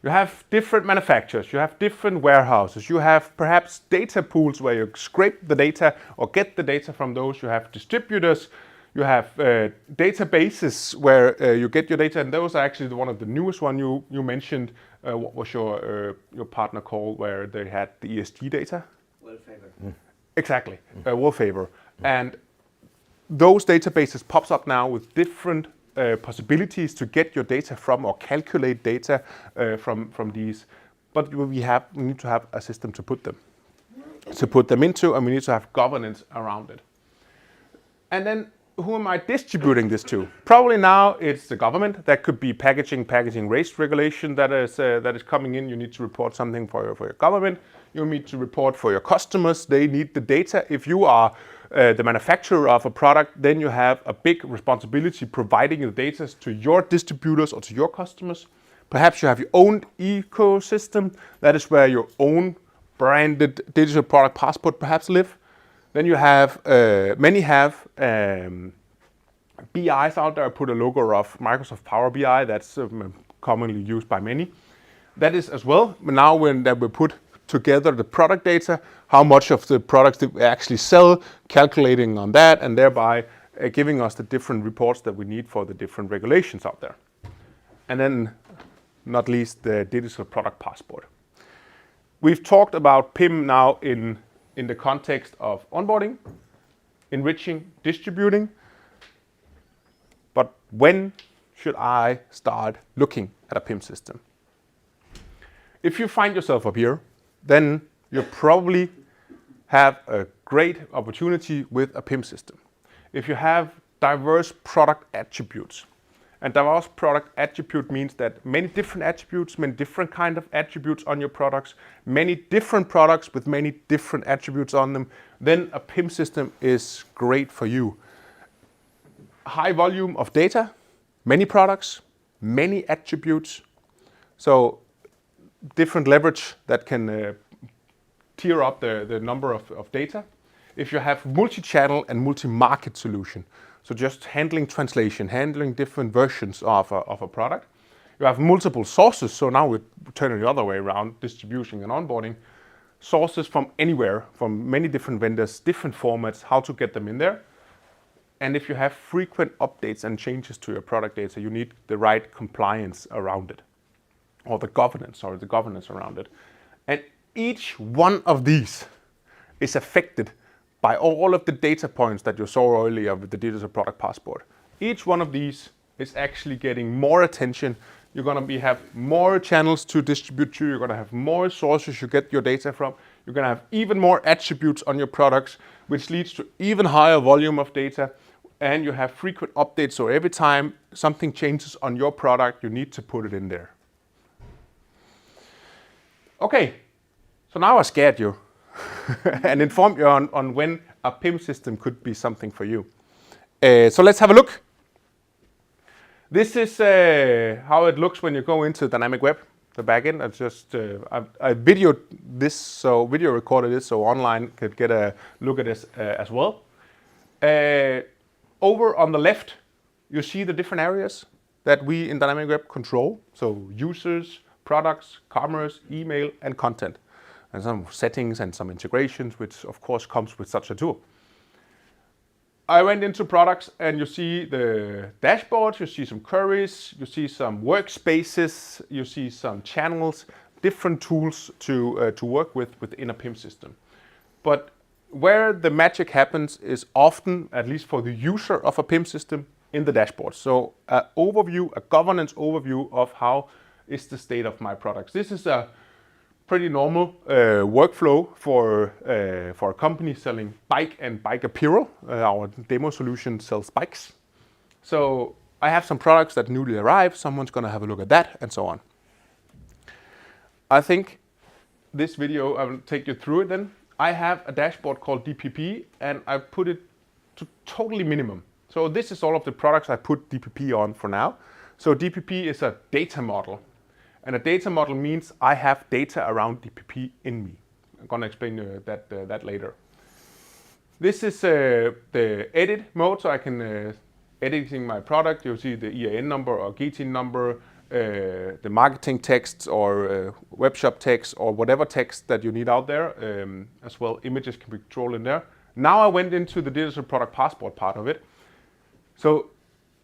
You have different manufacturers, you have different warehouses, you have perhaps data pools where you scrape the data or get the data from those, you have distributors, you have databases where you get your data, and those are actually one of the newest one you mentioned. What was your partner called where they had the ESG data? Worldfavor. Exactly, Worldfavor. And those databases pops up now with different possibilities to get your data from or calculate data from these. But we need to have a system to put them into, and we need to have governance around it. And then who am I distributing this to? Probably now it's the government. That could be packaging waste regulation that is coming in. You need to report something for your government. You need to report for your customers. They need the data. If you are the manufacturer of a product, then you have a big responsibility providing the data to your distributors or to your customers. Perhaps you have your own ecosystem. That is where your own branded digital product passport perhaps live. Then you have, many have BIs out there. I put a logo of Microsoft Power BI. That's commonly used by many. That is as well. Now when we put together the product data, how much of the products that we actually sell, calculating on that, and thereby giving us the different reports that we need for the different regulations out there. And then, not least, the digital product passport. We've talked about PIM now in the context of onboarding, enriching, distributing. But when should I start looking at a PIM system? If you find yourself up here, then you probably have a great opportunity with a PIM system. If you have diverse product attributes, and diverse product attribute means that many different attributes, many different kind of attributes on your products, many different products with many different attributes on them, then a PIM system is great for you. High volume of data, many products, many attributes. So different leverage that can tier up the number of data. If you have multi-channel and multi-market solution, so just handling translation, handling different versions of a product. You have multiple sources, so now we're turning the other way around, distribution and onboarding. Sources from anywhere, from many different vendors, different formats, how to get them in there. And if you have frequent updates and changes to your product data, you need the right compliance around it, or the governance around it. And each one of these is affected by all of the data points that you saw earlier with the digital product passport. Each one of these is actually getting more attention. You're going to have more channels to distribute to. You're going to have more sources you get your data from. You're going to have even more attributes on your products, which leads to even higher volume of data. And you have frequent updates. So every time something changes on your product, you need to put it in there. Okay, so now I scared you and informed you on when a PIM system could be something for you. So let's have a look. This is how it looks when you go into DynamicWeb, the backend. I just I video recorded this so online could get a look at this as well. Over on the left, you see the different areas that we in DynamicWeb control. So users, products, commerce, email, and content. And some settings and some integrations, which of course comes with such a tool. I went into products and you see the dashboard, you see some queries, you see some workspaces, you see some channels, different tools to work with within a PIM system. But where the magic happens is often, at least for the user of a PIM system, in the dashboard. So an overview, a governance overview of how is the state of my products. This is a pretty normal workflow for a company selling bike and bike apparel. Our demo solution sells bikes. So I have some products that newly arrived. Someone's going to have a look at that and so on. I think this video, I will take you through it then. I have a dashboard called DPP and I put it to totally minimum. So this is all of the products I put DPP on for now. So DPP is a data model. And a data model means I have data around DPP in me. I'm going to explain that later. This is the edit mode, so I can editing my product. You'll see the EAN number or GTIN number, the marketing text or webshop text or whatever text that you need out there. As well, images can be controlled in there. Now I went into the digital product passport part of it. So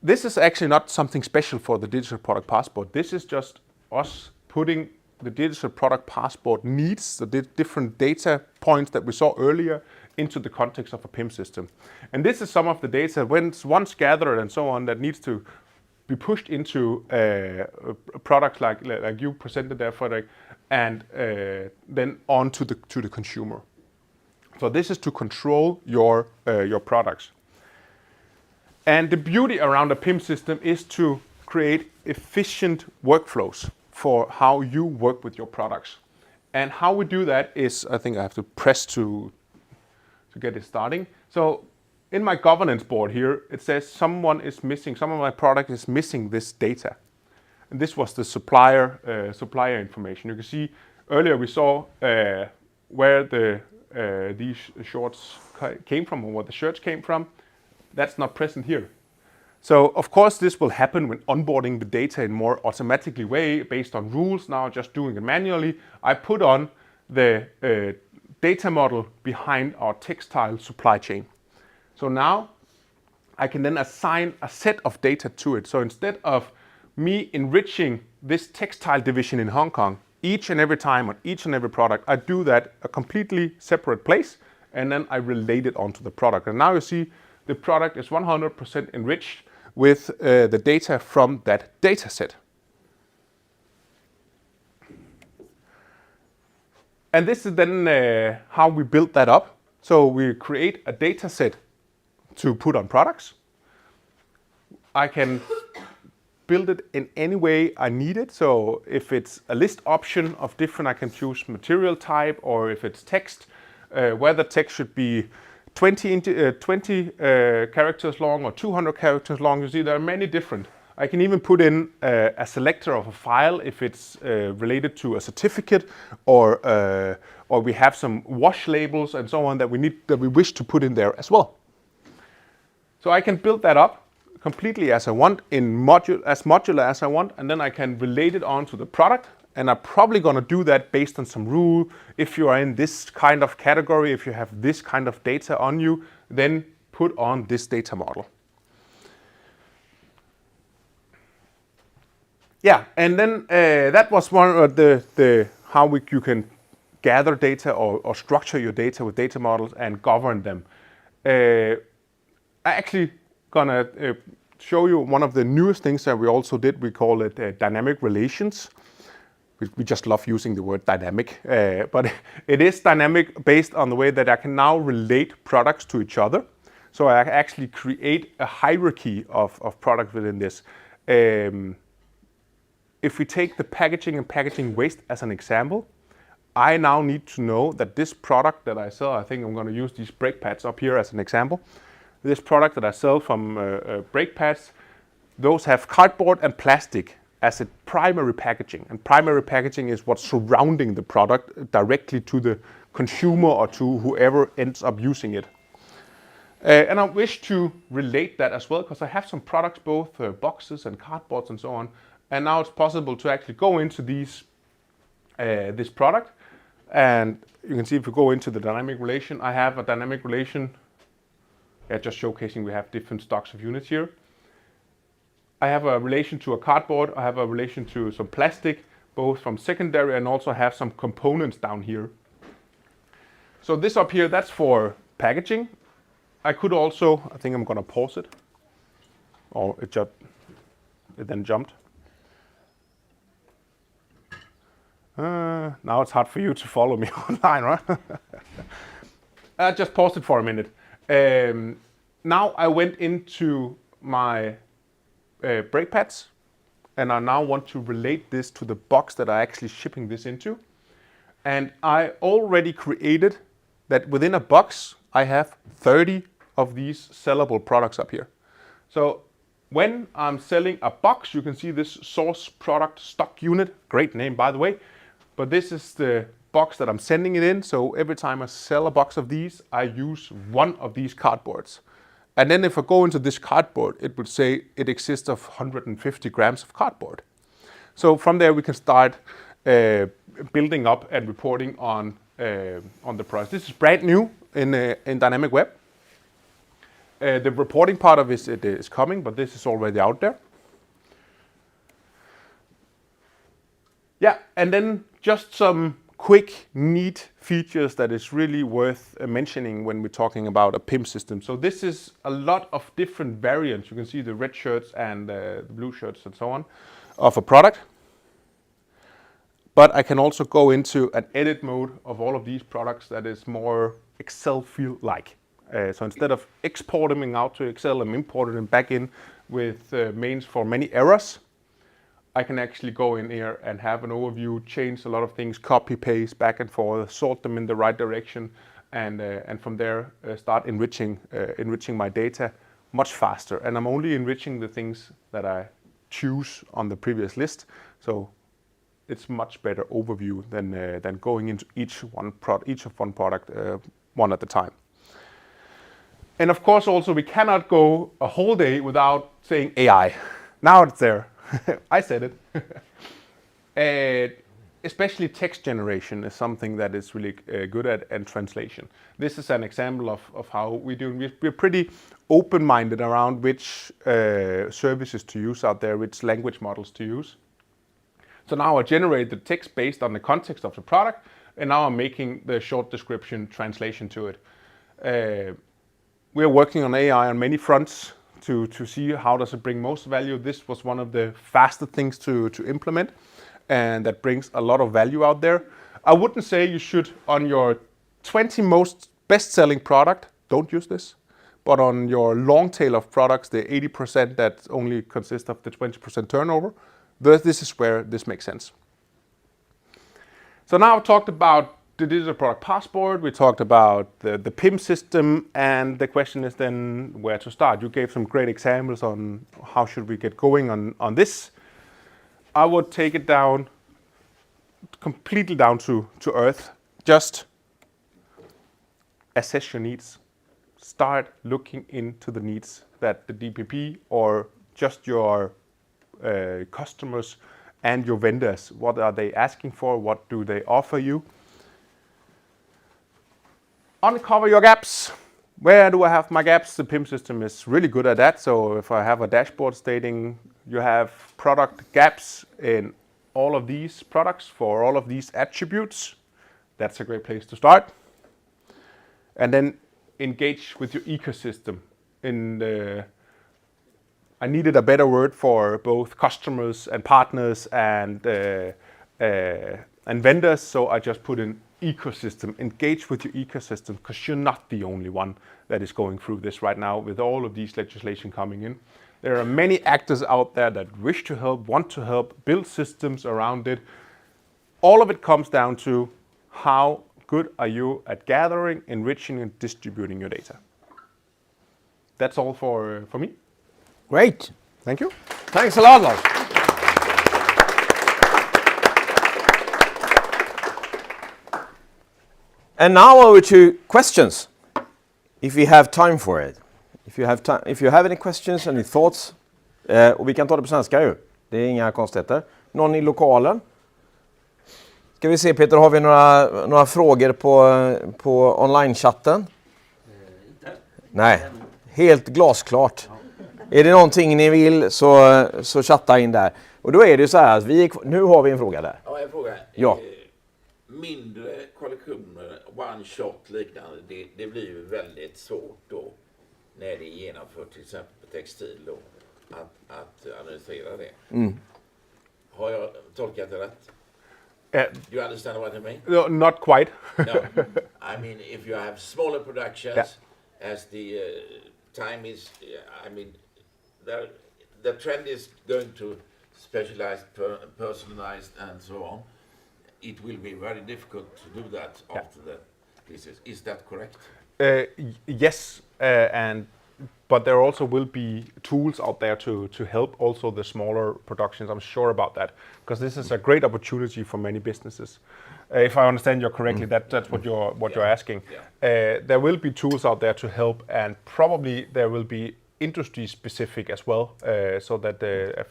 this is actually not something special for the digital product passport. This is just us putting the digital product passport needs, the different data points that we saw earlier, into the context of a PIM system. And this is some of the data once gathered and so on that needs to be pushed into a product like you presented there, Fredrik, and then on to the consumer. So this is to control your products. And the beauty around a PIM system is to create efficient workflows for how you work with your products. And how we do that is, I think I have to press to get it starting. So in my governance board here, it says someone is missing, some of my product is missing this data. And this was the supplier information. You can see earlier we saw where these shorts came from or where the shirts came from. That's not present here. So of course this will happen when onboarding the data in more automatically way based on rules. Now just doing it manually, I put on the data model behind our textile supply chain. So now I can then assign a set of data to it. So instead of me enriching this textile division in Hong Kong each and every time on each and every product, I do that a completely separate place and then I relate it onto the product. And now you see the product is 100% enriched with the data from that data set. And this is then how we build that up. So we create a data set to put on products. I can build it in any way I need it. So if it's a list option of different, I can choose material type, or if it's text, whether text should be 20 characters long or 200 characters long. You see there are many different. I can even put in a selector of a file if it's related to a certificate or we have some wash labels and so on that we wish to put in there as well. So I can build that up completely as I want, as modular as I want, and then I can relate it onto the product. And I'm probably going to do that based on some rule. If you are in this kind of category, if you have this kind of data on you, then put on this data model. Yeah, and then that was one of the how you can gather data or structure your data with data models and govern them. I actually gonna show you one of the newest things that we also did. We call it dynamic relations. We just love using the word dynamic, but it is dynamic based on the way that I can now relate products to each other. So I actually create a hierarchy of products within this. If we take the packaging and packaging waste as an example, I now need to know that this product that I sell, I think I'm going to use these brake pads up here as an example. This product that I sell from brake pads, those have cardboard and plastic as a primary packaging. And primary packaging is what's surrounding the product directly to the consumer or to whoever ends up using it. And I wish to relate that as well, because I have some products, both boxes and cardboards and so on. And now it's possible to actually go into these, this product. And you can see if you go into the dynamic relation, I have a dynamic relation, just showcasing we have different stocks of units here. I have a relation to a cardboard, I have a relation to some plastic, both from secondary, and also have some components down here. So this up here, that's for packaging. I could also, I think I'm gonna pause it. Oh, it then jumped. Now it's hard for you to follow me online, right? I just paused it for a minute. Now I went into my brake pads, and I now want to relate this to the box that I'm actually shipping this into. And I already created that within a box, I have 30 of these sellable products up here. So when I'm selling a box, you can see this source product stock unit. Great name, by the way. But this is the box that I'm sending it in. So every time I sell a box of these, I use one of these cardboards. And then if I go into this cardboard, it would say it exists of 150 grams of cardboard. So from there we can start building up and reporting on the price. This is brand new in DynamicWeb. The reporting part of it is coming, but this is already out there. Yeah, and then just some quick, neat features that is really worth mentioning when we're talking about a PIM system. So this is a lot of different variants. You can see the red shirts and the blue shirts and so on of a product. But I can also go into an edit mode of all of these products that is more Excel field-like. So instead of exporting them out to Excel and importing them back in with mains for many errors, I can actually go in here and have an overview, change a lot of things, copy, paste, back and forth, sort them in the right direction, and from there start enriching my data much faster. And I'm only enriching the things that I choose on the previous list. So it's much better overview than going into each of one product one at a time. And of course, also we cannot go a whole day without saying AI. Now it's there. I said it. Especially text generation is something that is really good at, and translation. This is an example of how we do. We're pretty open-minded around which services to use out there, which language models to use. So now I generate the text based on the context of the product, and now I'm making the short description translation to it. We're working on AI on many fronts to see how does it bring most value. This was one of the fastest things to implement, and that brings a lot of value out there. I wouldn't say you should, on your 20 most best-selling product, don't use this. But on your long tail of products, the 80% that only consist of the 20% turnover, this is where this makes sense. So now I've talked about the digital product passport, we talked about the PIM system, and the question is then where to start. You gave some great examples on how should we get going on this. I would take it down, completely down to earth. Just assess your needs. Start looking into the needs that the DPP or just your customers and your vendors, what are they asking for? What do they offer you? Uncover your gaps. Where do I have my gaps? The PIM system is really good at that. So if I have a dashboard stating you have product gaps in all of these products for all of these attributes, that's a great place to start. And then engage with your ecosystem. I needed a better word for both customers and partners and vendors, so I just put in ecosystem. Engage with your ecosystem, because you're not the only one that is going through this right now with all of these legislation coming in. There are many actors out there that wish to help, want to help, build systems around it. All of it comes down to how good are you at gathering, enriching, and distributing your data. That's all for me. Great. Thank you. Thanks a lot, Lars. And now over to questions, if we have time for it. If you have any questions, any thoughts, och vi kan ta det på svenska ju. Det är inga konstigheter. Någon i lokalen? Ska vi se, Peter, har vi några frågor på online-chatten? Inte. Nej, helt glasklart. Är det någonting ni vill så chatta in där. Och då är det så här att nu har vi en fråga där. Ja, en fråga. Ja. Mindre kollektioner, one shot liknande, det blir ju väldigt svårt då när det är genomfört till exempel på textil då, att analysera det. Mm. Har jag tolkat det rätt? Do you understand what I mean? No, not quite. No, I mean if you have smaller productions, as the time is, I mean, the trend is going to specialized, personalized, and so on. It will be very difficult to do that after the pieces. Is that correct? Yes, and but there also will be tools out there to help also the smaller productions. I'm sure about that, because this is a great opportunity for many businesses. If I understand you correctly, that's what you're asking. There will be tools out there to help, and probably there will be industry specific as well, so that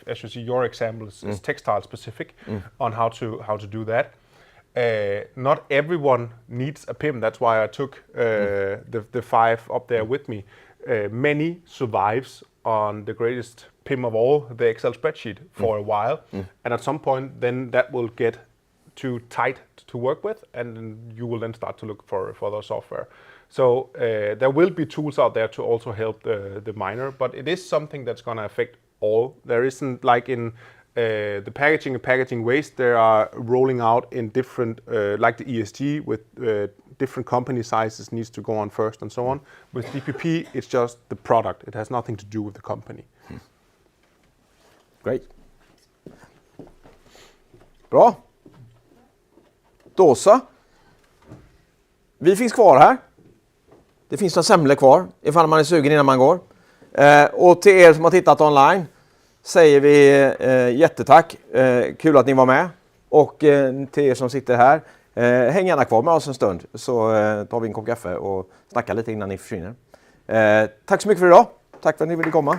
as you see, your example is textile specific on how to do that. Not everyone needs a PIM. That's why I took the 5 up there with me. Many survives on the greatest PIM of all, the Excel spreadsheet, for a while, and at some point then that will get too tight to work with, and then you will then start to look for other software. So there will be tools out there to also help the minor, but it is something that's going to affect all. There isn't like in the packaging and packaging waste, they are rolling out in different, like the ESG with different company sizes needs to go on first and so on. With DPP, it's just the product. It has nothing to do with the company. Great. Bra. Då så. Vi finns kvar här. Det finns några semlor kvar ifall man är sugen innan man går. Och till er som har tittat online säger vi jättetack. Kul att ni var med. Och till er som sitter här, häng gärna kvar med oss en stund, så tar vi en kopp kaffe och snackar lite innan ni försvinner. Tack så mycket för idag. Tack för att ni ville komma.